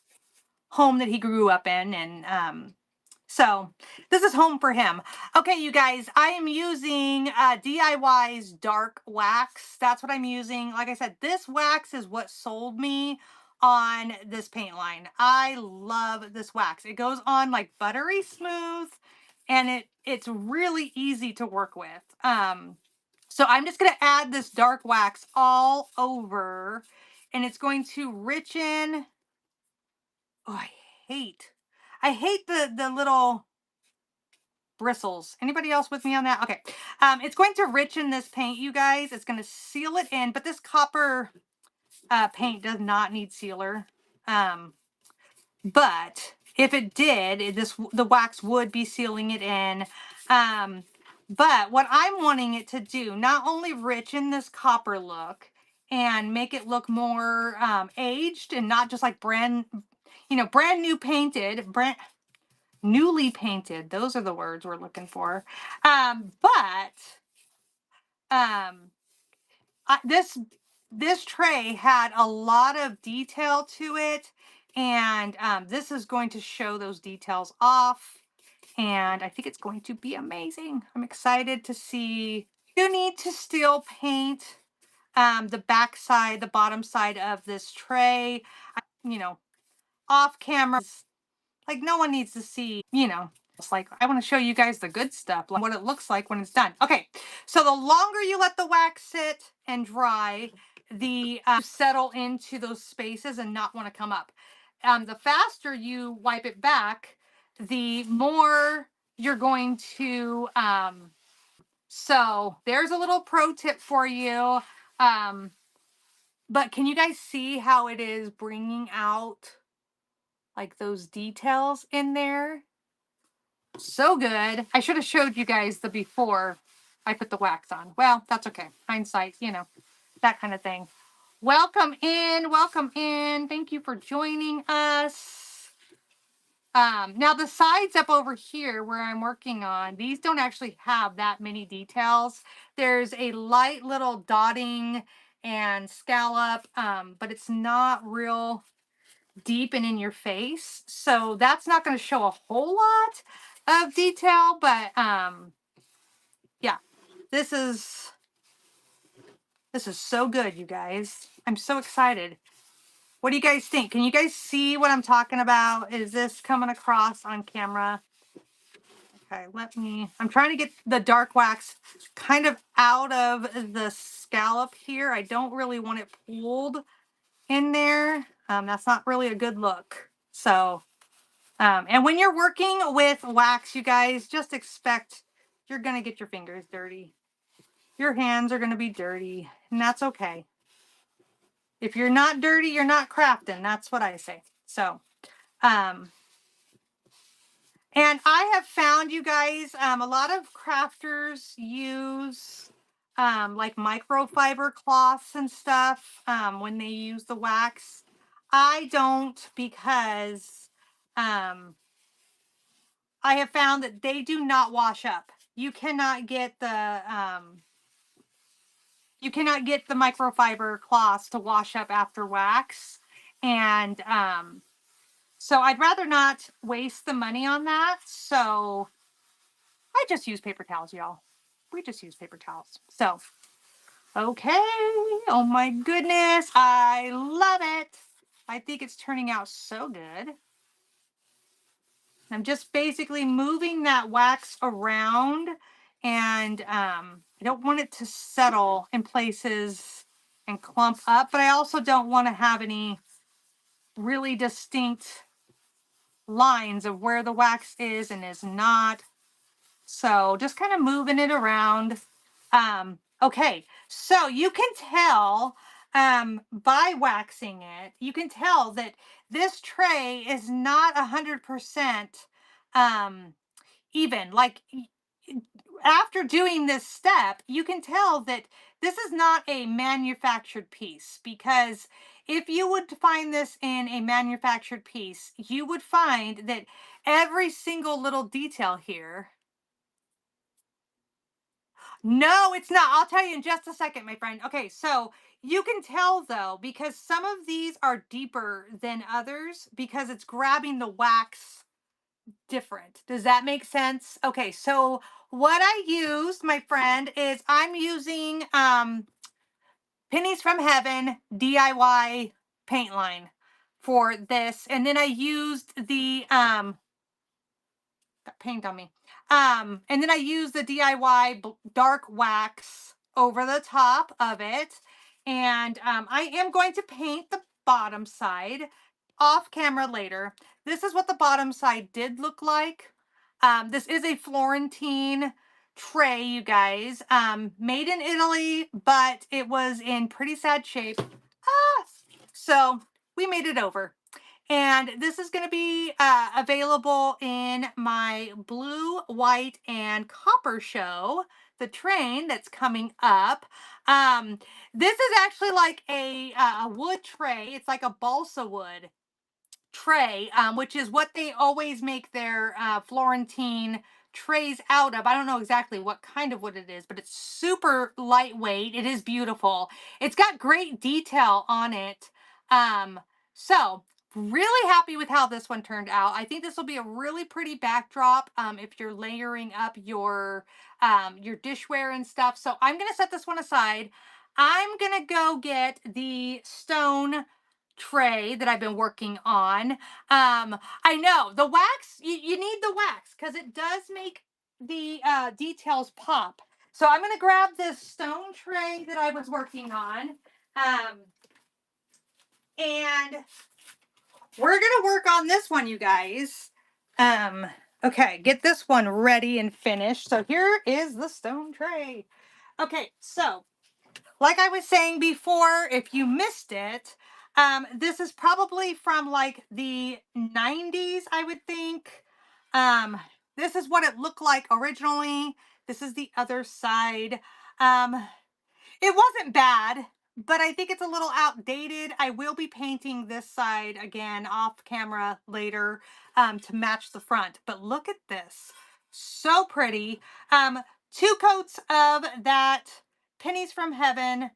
home that he grew up in, and so this is home for him. Okay, you guys, I am using DIY's dark wax. That's what I'm using. Like I said, this wax is what sold me on this paint line. I love this wax. It goes on like buttery smooth, and it's really easy to work with. So I'm just going to add this dark wax all over, and it's going to richen. Oh, hate I hate the little bristles. Anybody else with me on that? Okay. It's going to richen this paint, you guys. It's going to seal it in, but this copper paint does not need sealer. But if it did, the wax would be sealing it in. But what I'm wanting it to do, not only richen this copper look and make it look more aged and not just like brand new painted, newly painted. Those are the words we're looking for. But this tray had a lot of detail to it, and this is going to show those details off. And I think it's going to be amazing. I'm excited to see. You need to still paint the back side, the bottom side of this tray. You know, off camera, like no one needs to see. It's like I want to show you guys the good stuff, like what it looks like when it's done. Okay, so the longer you let the wax sit and dry, the settle into those spaces and not want to come up. The faster you wipe it back, the more you're going to. So there's a little pro tip for you. But can you guys see how it is bringing out like those details in there? So good. I should have showed you guys the before I put the wax on. Well, that's okay. Hindsight, that kind of thing. Welcome in. Welcome in. Thank you for joining us. Now the sides up over here where I'm working on, these don't actually have that many details. There's a light little dotting and scallop, but it's not real deep and in your face. So that's not going to show a whole lot of detail, but yeah, this is so good, you guys. I'm so excited. What do you guys think? Can you guys see what I'm talking about? Is this coming across on camera? Okay, I'm trying to get the dark wax kind of out of the scallop here. I don't really want it pulled in there. That's not really a good look. So and when you're working with wax, you guys, just expect you're going to get your fingers dirty. Your hands are going to be dirty, and that's okay. If you're not dirty, you're not crafting. That's what I say. So, and I have found, you guys, a lot of crafters use like microfiber cloths and stuff when they use the wax. I don't, because I have found that they do not wash up. You cannot get the microfiber cloths to wash up after wax. And so I'd rather not waste the money on that. So I just use paper towels, y'all. We just use paper towels. So, okay. Oh my goodness. I love it. I think it's turning out so good. I'm just basically moving that wax around, and I don't want it to settle in places and clump up, but I also don't want to have any really distinct lines of where the wax is and is not. So just kind of moving it around. Okay, so you can tell by waxing it, you can tell that this tray is not 100% even. Like after doing this step, you can tell that this is not a manufactured piece, because if you would find this in a manufactured piece, you would find that every single little detail here. No, it's not. I'll tell you in just a second, my friend. Okay, so you can tell though, because some of these are deeper than others because it's grabbing the wax different. Does that make sense? Okay, so what I used, my friend, is I'm using Pennies from Heaven DIY paint line for this, and then I used the got paint on me. And then I use the DIY dark wax over the top of it. And I am going to paint the bottom side off camera later. This is what the bottom side did look like. This is a Florentine tray, you guys. Made in Italy, but it was in pretty sad shape. So we made it over. And this is going to be available in my blue, white, and copper show, the train that's coming up. This is actually like a wood tray. It's like a balsa wood tray, which is what they always make their Florentine trays out of. I don't know exactly what kind of wood it is, but it's super lightweight. It is beautiful. It's got great detail on it. So really happy with how this one turned out. I think this will be a really pretty backdrop if you're layering up your dishware and stuff. So I'm gonna set this one aside. I'm gonna go get the stone tray that I've been working on. I know the wax, you need the wax because it does make the details pop. So I'm going to grab this stone tray that I was working on. And we're going to work on this one, you guys. Okay, get this one ready and finished. So here is the stone tray. Okay, so like I was saying before, if you missed it, this is probably from like the 90s, I would think. This is what it looked like originally. This is the other side. It wasn't bad, but I think it's a little outdated. I will be painting this side again off camera later to match the front. But look at this. So pretty. 2 coats of that Pennies from Heaven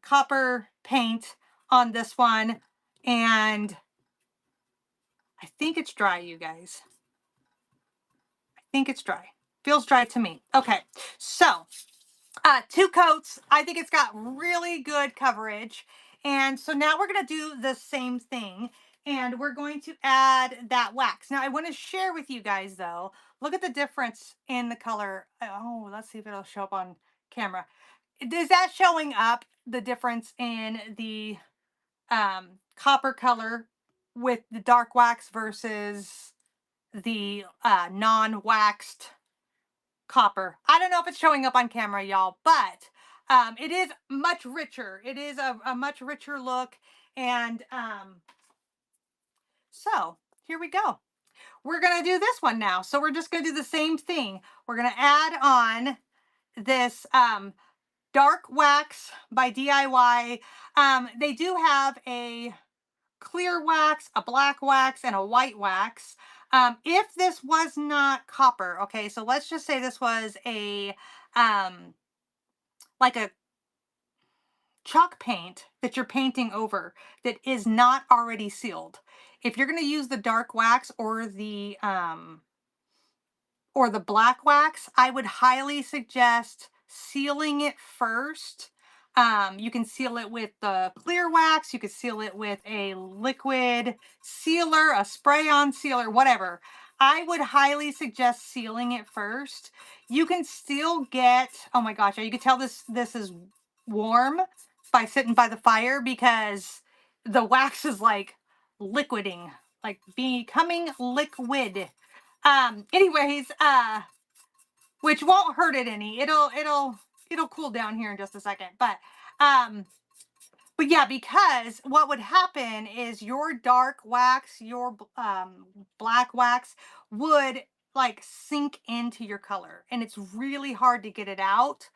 copper paint on this one. And I think it's dry, you guys. I think it's dry. Feels dry to me. Okay, so 2 coats. I think it's got really good coverage. And so now we're going to do the same thing. And we're going to add that wax. Now I want to share with you guys though, look at the difference in the color. Oh, let's see if it'll show up on camera. Is that showing up, the difference in the copper color with the dark wax versus the non-waxed copper? I don't know if it's showing up on camera, y'all, but it is much richer. It is a much richer look. And so here we go. We're going to do this one now. So we're just going to do the same thing. We're going to add on this dark wax by DIY. They do have a clear wax, a black wax, and a white wax. If this was not copper, okay, so let's just say this was a like a chalk paint that you're painting over that is not already sealed. If you're going to use the dark wax or the black wax, I would highly suggest sealing it first. You can seal it with the clear wax. You could seal it with a liquid sealer, a spray-on sealer, whatever. I would highly suggest sealing it first. You can still get, oh my gosh, you can tell this is warm by sitting by the fire because the wax is like liquiding, like becoming liquid. Anyways, which won't hurt it any. It'll cool down here in just a second. Um but yeah, because what would happen is your dark wax, your black wax would like sink into your color, and it's really hard to get it out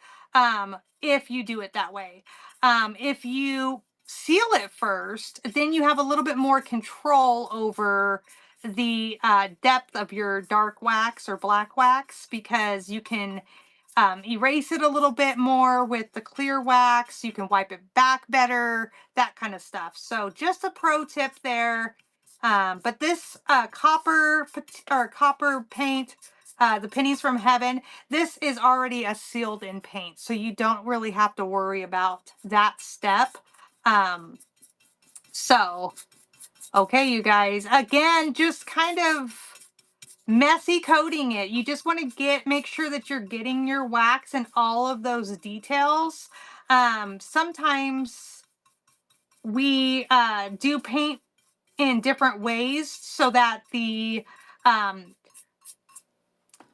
if you do it that way. If you seal it first, then you have a little bit more control over the depth of your dark wax or black wax, because you can erase it a little bit more with the clear wax. You can wipe it back better, that kind of stuff. So just a pro tip there. But this copper paint, the Pennies from Heaven, this is already a sealed in paint, so you don't really have to worry about that step. So, okay, you guys, again, just kind of messy coating it. You just want to make sure that you're getting your wax and all of those details. Sometimes we do paint in different ways so that um,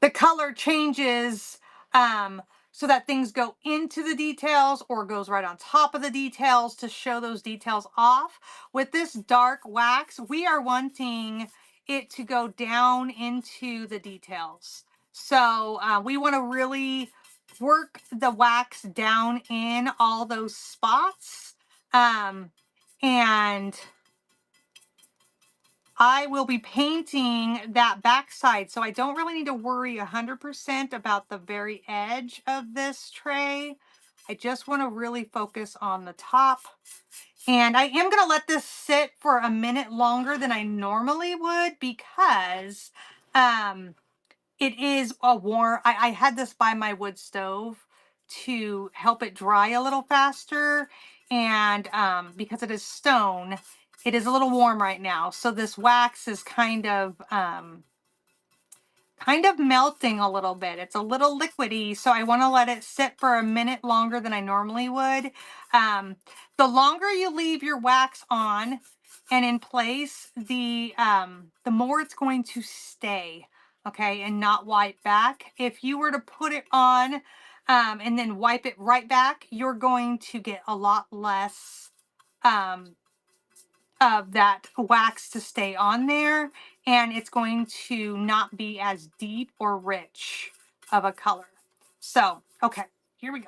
the color changes, so that things go into the details or goes right on top of the details to show those details off. With this dark wax, we are wanting it to go down into the details. So we want to really work the wax down in all those spots. And I will be painting that backside, so I don't really need to worry 100% about the very edge of this tray. I just want to really focus on the top. And I am going to let this sit for a minute longer than I normally would, because it is a warm, I had this by my wood stove to help it dry a little faster. And because it is stone, it is a little warm right now. So this wax is kind of melting a little bit. It's a little liquidy, so I want to let it sit for a minute longer than I normally would. The longer you leave your wax on and in place, the more it's going to stay, okay, and not wipe back. If you were to put it on and then wipe it right back, you're going to get a lot less of that wax to stay on there, and it's going to not be as deep or rich of a color. So, okay, here we go.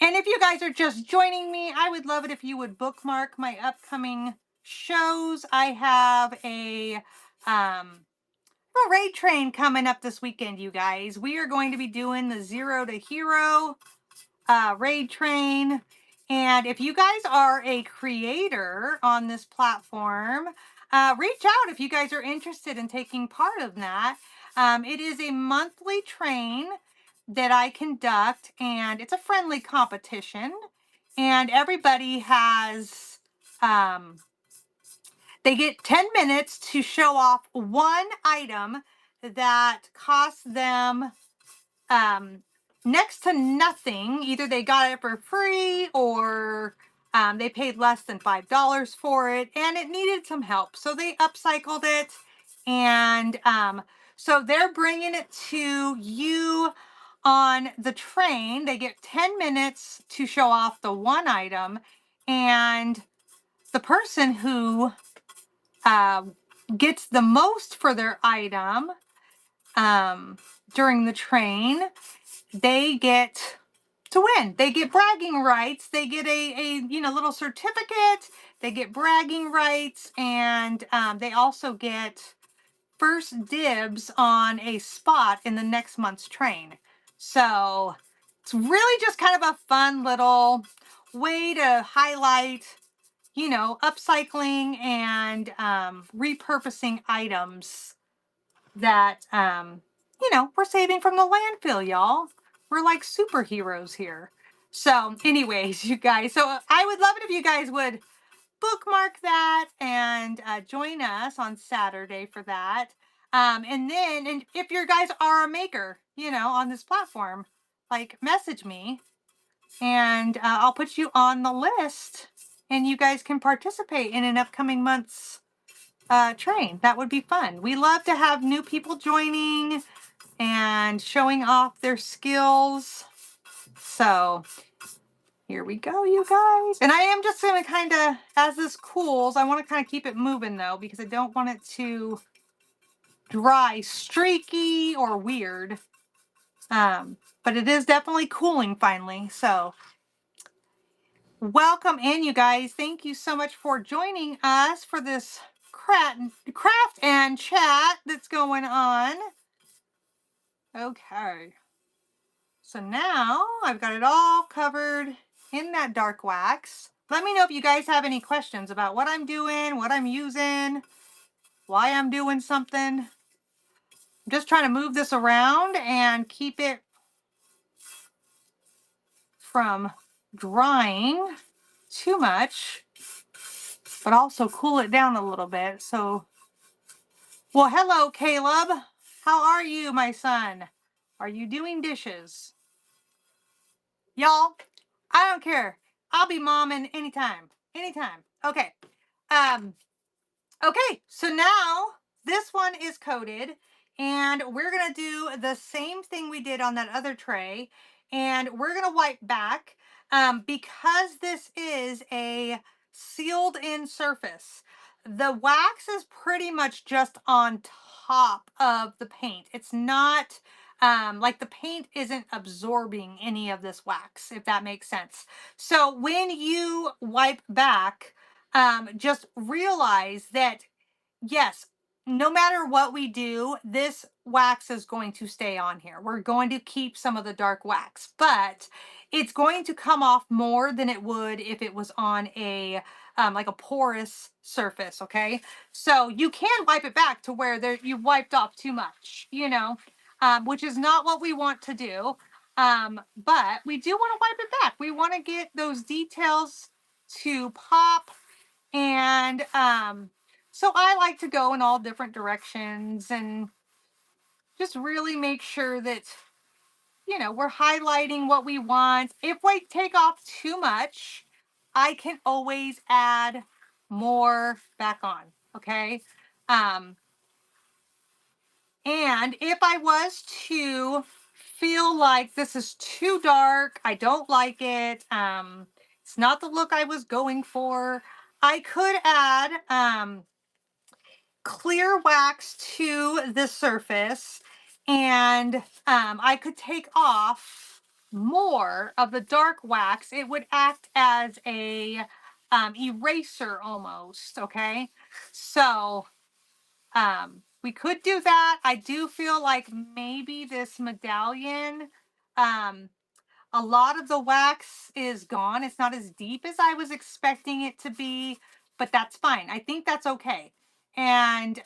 And if you guys are just joining me, I would love it if you would bookmark my upcoming shows. I have a raid train coming up this weekend, you guys. We are going to be doing the Zero to Hero raid train. And if you guys are a creator on this platform, reach out if you guys are interested in taking part of that. It is a monthly train that I conduct, and it's a friendly competition. And everybody has, they get 10 minutes to show off one item that costs them next to nothing. Either they got it for free, or they paid less than $5 for it, and it needed some help, so they upcycled it. And so they're bringing it to you on the train. They get 10 minutes to show off the one item, and the person who gets the most for their item during the train, they get to win. They get bragging rights. They get a little certificate. they get bragging rights, and they also get first dibs on a spot in the next month's train. So it's really just kind of a fun little way to highlight, you know, upcycling and repurposing items that, you know, we're saving from the landfill, y'all. We're like superheroes here. So anyways, you guys, so I would love it if you guys would bookmark that and join us on Saturday for that. And then, and if your guys are a maker, you know, on this platform, like message me and I'll put you on the list and you guys can participate in an upcoming month's train. That would be fun. We love to have new people joining and showing off their skills. So here we go, you guys. And I am just going to kind of, as this cools, I want to kind of keep it moving though, because I don't want it to dry streaky or weird. But it is definitely cooling finally. So welcome in, you guys. Thank you so much for joining us for this craft and chat that's going on. Okay. So now I've got it all covered in that dark wax. Let me know if you guys have any questions about what I'm doing, what I'm using, why I'm doing something. I'm just trying to move this around and keep it from drying too much, but also cool it down a little bit. So, well, hello, Caleb. How are you, my son? Are you doing dishes? Y'all, I don't care. I'll be momming anytime. Anytime. Okay. Okay, so now this one is coated and we're gonna do the same thing we did on that other tray and we're gonna wipe back because this is a sealed in surface. The wax is pretty much just on top of the paint. It's not like the paint isn't absorbing any of this wax, if that makes sense. So when you wipe back, just realize that, yes, no matter what we do, this wax is going to stay on here. We're going to keep some of the dark wax, but it's going to come off more than it would if it was on a like a porous surface, okay? So you can wipe it back to where there you wiped off too much, you know, which is not what we want to do. But we do want to wipe it back. We want to get those details to pop and so I like to go in all different directions and just really make sure that, you know, we're highlighting what we want. If we take off too much, I can always add more back on, okay? And if I was to feel like this is too dark, I don't like it, it's not the look I was going for, I could add clear wax to the surface and I could take off more of the dark wax. It would act as a eraser almost, okay? So we could do that. I do feel like maybe this medallion, a lot of the wax is gone. It's not as deep as I was expecting it to be, but that's fine. I think that's okay. And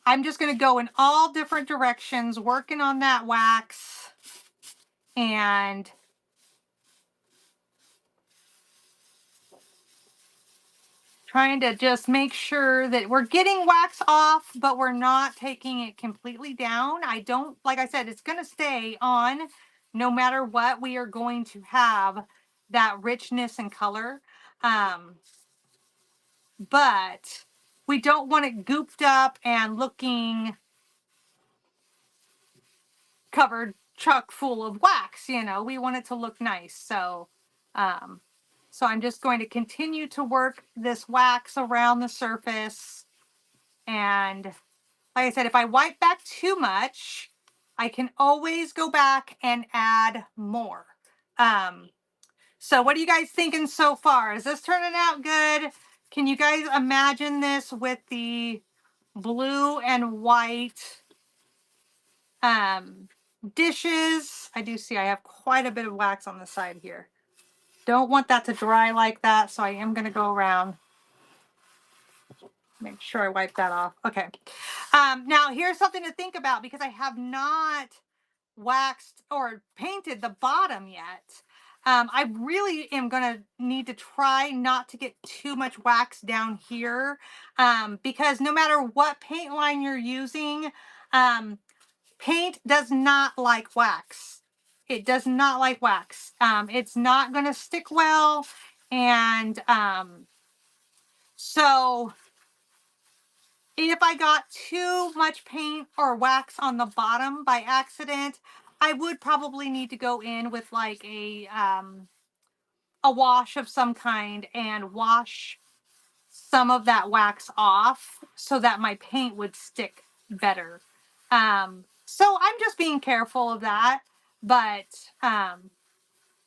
I'm just going to go in all different directions, working on that wax and trying to just make sure that we're getting wax off, but we're not taking it completely down. I don't, like I said, it's going to stay on no matter what. We are going to have that richness and color. But we don't want it gooped up and looking covered chuck full of wax, you know, we want it to look nice. So, so I'm just going to continue to work this wax around the surface. And like I said, if I wipe back too much, I can always go back and add more. So what are you guys thinking so far? Is this turning out good? Can you guys imagine this with the blue and white dishes? I do see I have quite a bit of wax on the side here. Don't want that to dry like that, so I am going to go around. Make sure I wipe that off. Okay. Now here's something to think about because I have not waxed or painted the bottom yet. I really am going to need to try not to get too much wax down here because no matter what paint line you're using, paint does not like wax. It does not like wax. It's not going to stick well. And so if I got too much paint or wax on the bottom by accident, I would probably need to go in with like a wash of some kind and wash some of that wax off so that my paint would stick better. So I'm just being careful of that, but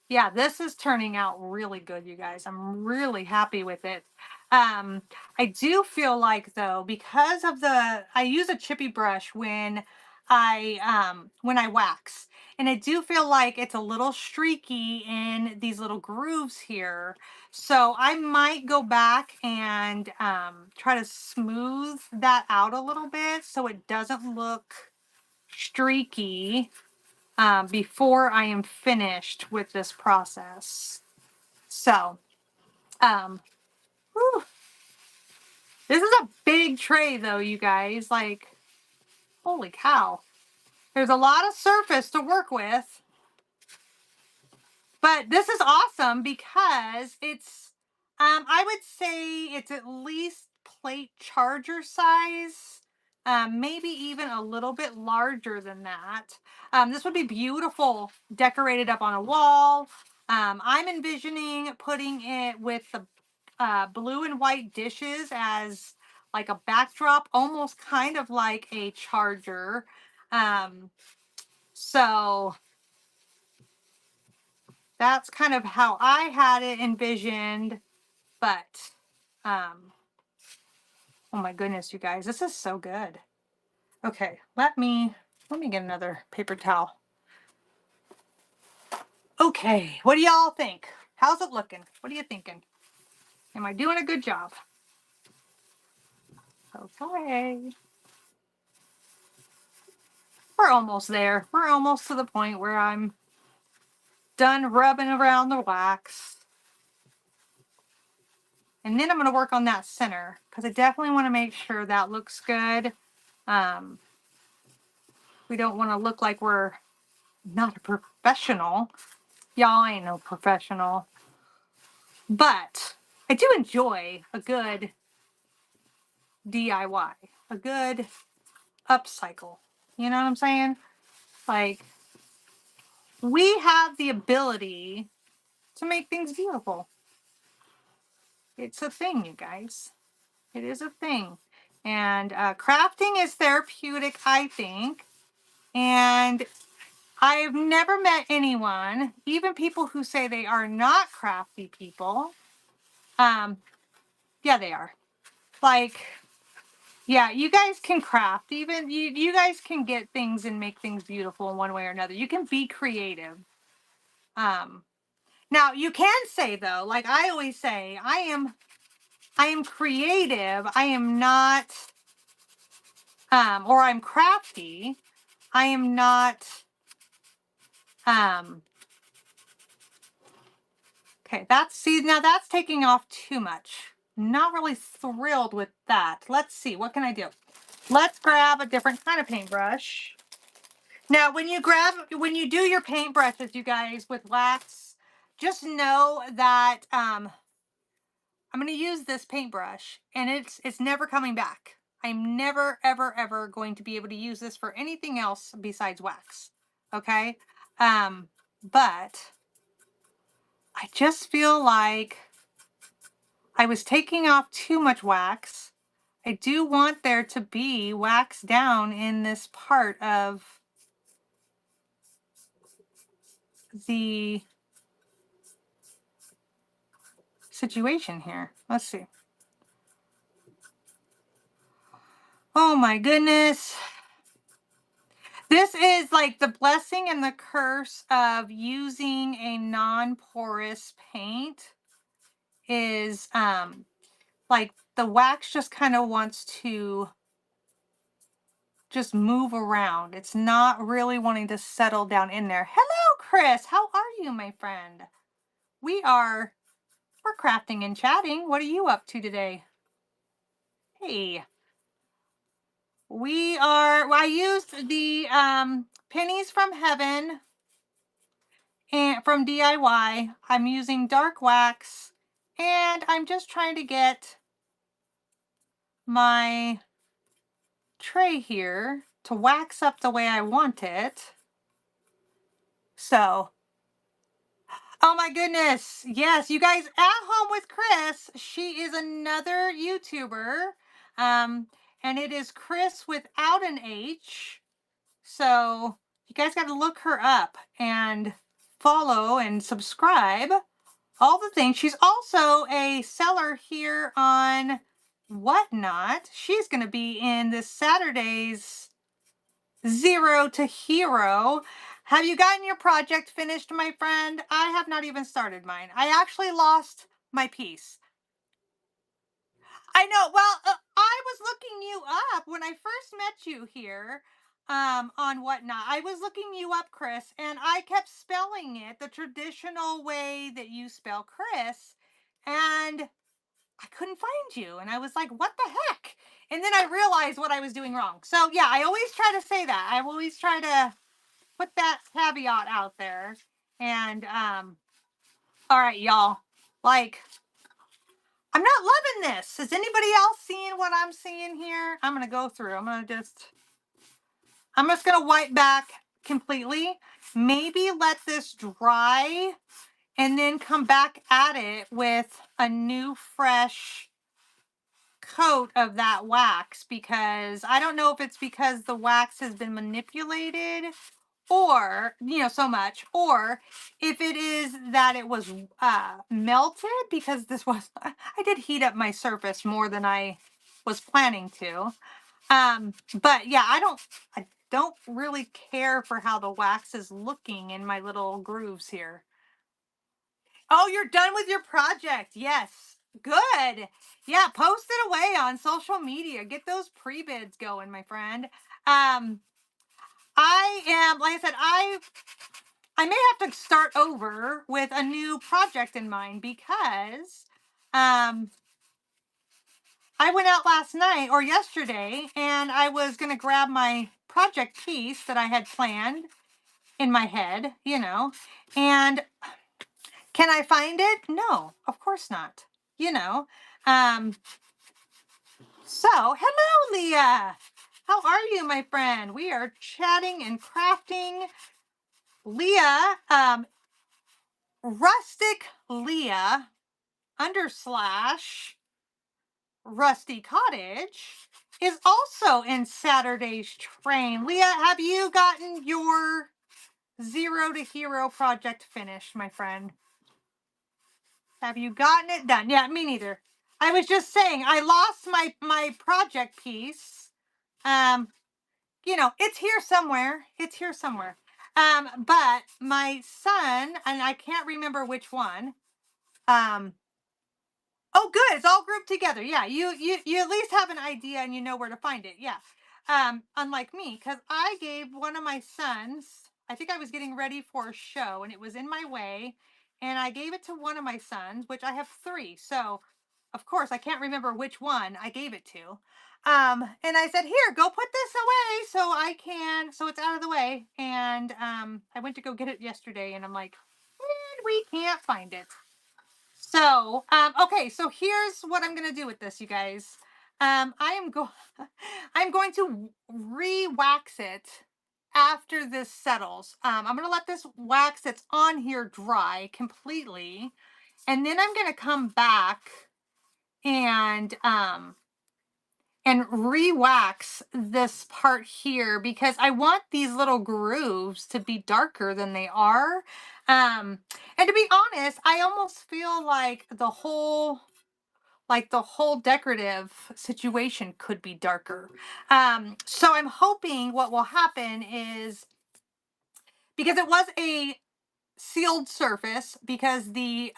yeah, this is turning out really good, you guys. I'm really happy with it. I do feel like though, because of I use a chippy brush when I wax, and I do feel like it's a little streaky in these little grooves here. So I might go back and try to smooth that out a little bit so it doesn't look streaky before I am finished with this process. So, whew. This is a big tray though, you guys. Like, holy cow. There's a lot of surface to work with. But this is awesome because it's, I would say it's at least plate charger size. Maybe even a little bit larger than that. This would be beautiful decorated up on a wall. I'm envisioning putting it with the blue and white dishes as like a backdrop, almost kind of like a charger. So that's kind of how I had it envisioned. But, oh my goodness, you guys, this is so good. Okay, let me get another paper towel. Okay, what do y'all think? How's it looking? What are you thinking? Am I doing a good job? Okay. We're almost there. We're almost to the point where I'm done rubbing around the wax. And then I'm going to work on that center because I definitely want to make sure that looks good. We don't want to look like we're not a professional. Y'all ain't no professional. But I do enjoy a good DIY, a good upcycle. You know what I'm saying? Like, we have the ability to make things beautiful. It's a thing, you guys. It is a thing. And crafting is therapeutic, I think. And I've never met anyone, even people who say they are not crafty people. Yeah, they are. Like, yeah, you guys can craft. Even you guys can get things and make things beautiful in one way or another. You can be creative. Now you can say though, like I always say, I am creative. I am not or I'm crafty. I am not okay, now that's taking off too much. Not really thrilled with that. Let's see, what can I do? Let's grab a different kind of paintbrush. Now, when you do your paintbrushes, you guys, with wax, just know that I'm going to use this paintbrush and it's never coming back. I'm never, ever, ever going to be able to use this for anything else besides wax. Okay? But I just feel like I was taking off too much wax. I do want there to be wax down in this part of the situation here. Let's see. Oh my goodness. This is like the blessing and the curse of using a non-porous paint is like the wax just kind of wants to just move around. It's not really wanting to settle down in there. Hello, Chris. How are you, my friend? We're crafting and chatting. What are you up to today? Hey. I used the pennies from heaven and from DIY. I'm using dark wax and I'm just trying to get my tray here to wax up the way I want it. So, oh my goodness. Yes, you guys, At Home with Chris. She is another YouTuber. And it is Chris without an H. So you guys got to look her up and follow and subscribe. All the things. She's also a seller here on Whatnot. She's going to be in this Saturday's Zero to Hero. Have you gotten your project finished, my friend? I have not even started mine. I actually lost my piece. I know. Well, I was looking you up when I first met you here on Whatnot. I was looking you up, Chris, and I kept spelling it the traditional way that you spell Chris, and I couldn't find you. And I was like, what the heck? And then I realized what I was doing wrong. So, yeah, I always try to say that. I always try to put that caveat out there. And, all right, y'all. Like, I'm not loving this. Is anybody else seeing what I'm seeing here? I'm going to go through. I'm just going to wipe back completely. Maybe let this dry and then come back at it with a new fresh coat of that wax, because I don't know if it's because the wax has been manipulated or so much, or if it is that it was melted, because this was I did heat up my surface more than I was planning to. But yeah, I don't really care for how the wax is looking in my little grooves here. Oh, you're done with your project. Yes. Good. Yeah, post it away on social media. Get those pre-bids going, my friend. I am, like I said, I may have to start over with a new project in mind, because I went out last night or yesterday and I was going to grab my project piece that I had planned in my head, and can I find it? No, of course not. Um, so hello, Leah. How are you, my friend? We are chatting and crafting. Leah, Rustic Leah / Rusty Cottage is also in Saturday's train. Leah, have you gotten your Zero to Hero project finished, my friend? Have you gotten it done? Yeah, me neither. I was just saying, I lost my project piece. It's here somewhere. It's here somewhere. But my son, and I can't remember which one. Oh, good. It's all grouped together. Yeah, you at least have an idea and you know where to find it. Yeah. Unlike me, because I gave one of my sons, I think I was getting ready for a show and it was in my way, and I gave it to one of my sons, which I have 3. So, of course, I can't remember which one I gave it to. And I said, "Here, go put this away so it's out of the way." And I went to go get it yesterday, and I'm like, "And we can't find it." So, okay, so here's what I'm gonna do with this, you guys. I'm going to re-wax it after this settles. I'm gonna let this wax that's on here dry completely, and then I'm gonna come back and and re-wax this part here because I want these little grooves to be darker than they are. And to be honest, I almost feel like the whole decorative situation could be darker. So I'm hoping what will happen is, because it was a sealed surface, because the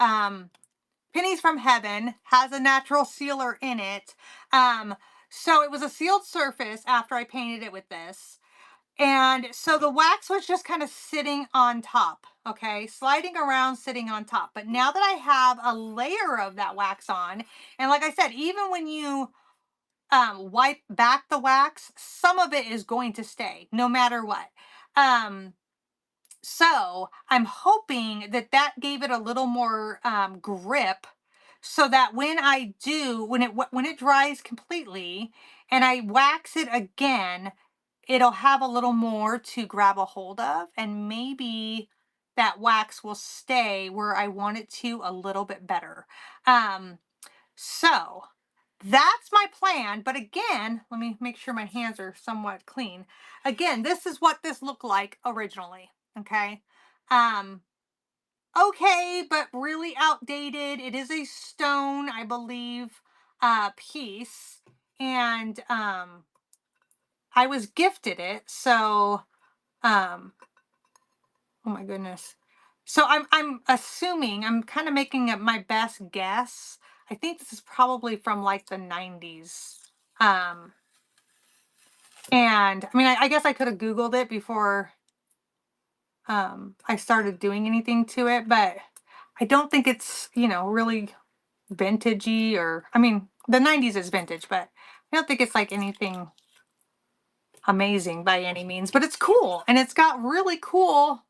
Pennies from Heaven has a natural sealer in it. Um, so it was a sealed surface after I painted it with this. And so the wax was just kind of sitting on top, okay, sliding around, sitting on top. But now that I have a layer of that wax on, and like I said, even when you wipe back the wax, some of it is going to stay no matter what. So I'm hoping that that gave it a little more grip, so that when I do, when it dries completely and I wax it again, it'll have a little more to grab a hold of, and maybe that wax will stay where I want it to a little bit better. So that's my plan. But again, let me make sure my hands are somewhat clean. Again, this is what this looked like originally. Okay. Um, okay, but really outdated. It is a stone, I believe, piece. And I was gifted it. So oh my goodness. So I'm assuming, I'm kind of making up my best guess. I think this is probably from like the 90s. Um, and I mean, I guess I could have Googled it before I started doing anything to it, but I don't think it's, really vintagey, or, I mean, the 90s is vintage, but I don't think it's like anything amazing by any means, but it's cool. And it's got really cool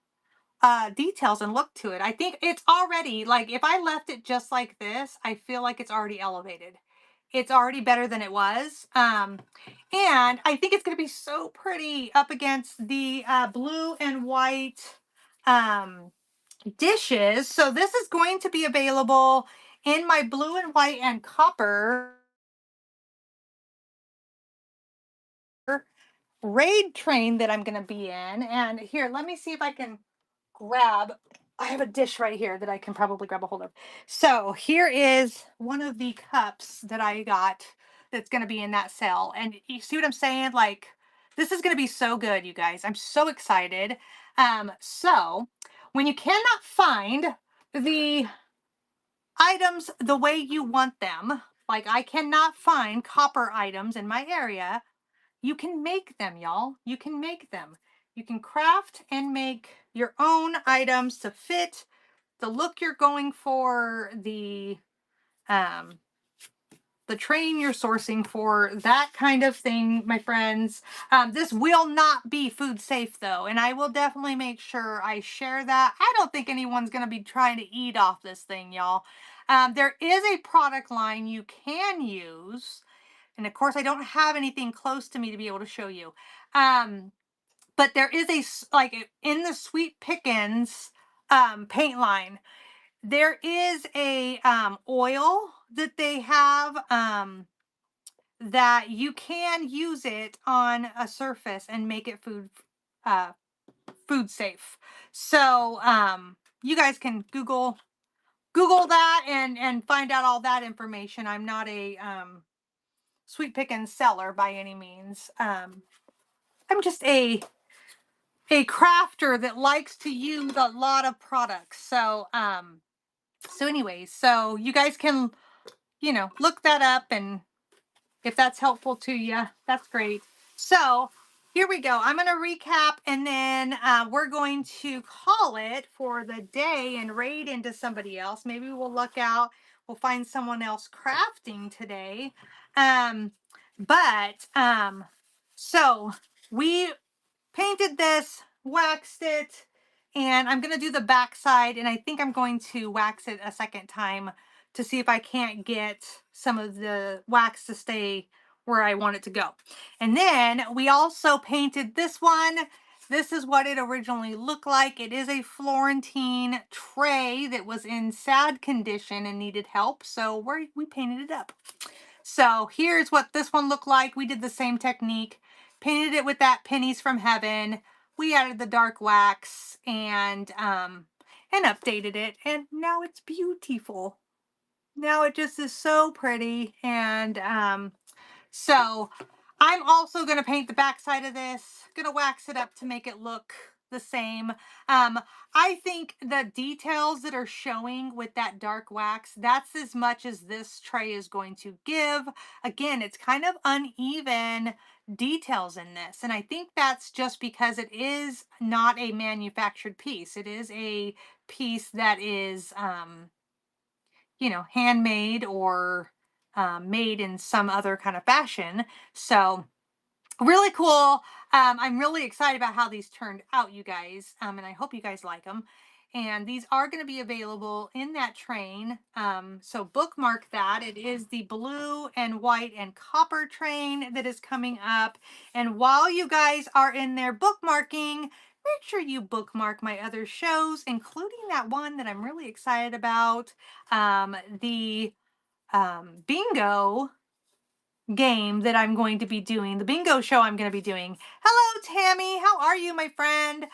details and look to it. I think it's already, like, if I left it just like this, I feel like it's already elevated. It's already better than it was. And I think it's going to be so pretty up against the blue and white dishes. So this is going to be available in my blue and white and copper raid train that I'm going to be in. And here, let me see if I can grab, I have a dish right here that I can probably grab a hold of. So here is one of the cups that I got that's going to be in that sale. And you see what I'm saying? Like, this is going to be so good, you guys. I'm so excited. So when you cannot find the items the way you want them, like I cannot find copper items in my area, you can make them, y'all. You can make them. You can craft and make your own items to fit the look you're going for, um the train you're sourcing for, that kind of thing, my friends. This will not be food safe though, and I will definitely make sure I share that. I don't think anyone's going to be trying to eat off this thing, y'all. There is a product line you can use, and of course I don't have anything close to me to be able to show you. But there is like in the Sweet Pickins paint line, there is a oil that they have, that you can use it on a surface and make it uh, food safe. So you guys can Google that and find out all that information. I'm not a Sweet Pickins seller by any means. I'm just a crafter that likes to use a lot of products. So anyways, so you guys can, look that up, and if that's helpful to you, that's great. So here we go. I'm going to recap, and then we're going to call it for the day and raid into somebody else. Maybe we'll look out. We'll find someone else crafting today. But so we painted this, waxed it, and I'm going to do the back side, and I think I'm going to wax it a second time to see if I can't get some of the wax to stay where I want it to go. And then we also painted this one. This is what it originally looked like. It is a Florentine tray that was in sad condition and needed help, so we painted it up. So here's what this one looked like. We did the same technique, painted it with that Pennies from Heaven. We added the dark wax and updated it, and now it's beautiful. Now it just is so pretty. And so I'm also going to paint the back side of this, going to wax it up to make it look the same. I think the details that are showing with that dark wax, that's as much as this tray is going to give. Again, it's kind of uneven details in this. And I think that's just because it is not a manufactured piece. It is a piece that is, handmade or made in some other kind of fashion. So really cool. I'm really excited about how these turned out, you guys, and I hope you guys like them. And these are going to be available in that train. So bookmark that. It is the blue and white and copper train that is coming up. And while you guys are in there bookmarking, make sure you bookmark my other shows, including that one that I'm really excited about, the bingo game that I'm going to be doing, the bingo show I'm going to be doing. Hello, Tammy. How are you, my friend?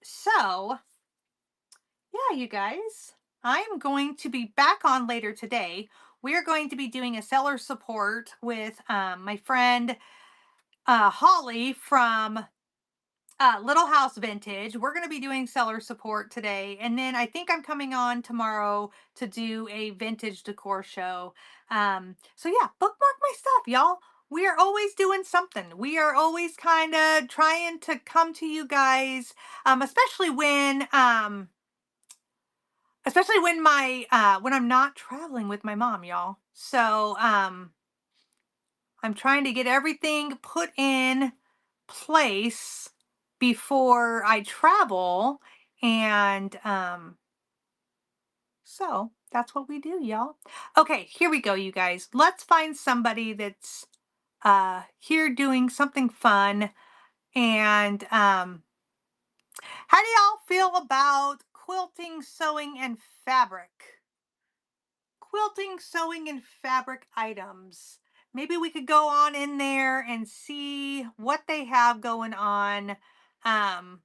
So yeah, you guys, I'm going to be back on later today. We're going to be doing a seller support with my friend Holly from Little House Vintage. We're going to be doing seller support today. And then I think I'm coming on tomorrow to do a vintage decor show. So yeah, bookmark my stuff, y'all. We are always doing something. We are always kind of trying to come to you guys, especially when my when I'm not traveling with my mom, y'all. So I'm trying to get everything put in place before I travel. And so that's what we do, y'all. Okay, here we go, you guys. Let's find somebody that's here doing something fun. And how do y'all feel about quilting, sewing, and fabric? Quilting, sewing, and fabric items. Maybe we could go on in there and see what they have going on, um,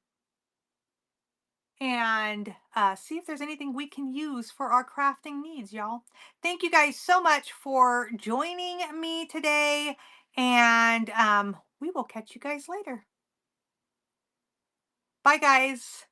and see if there's anything we can use for our crafting needs, y'all. Thank you guys so much for joining me today, and we will catch you guys later. Bye, guys.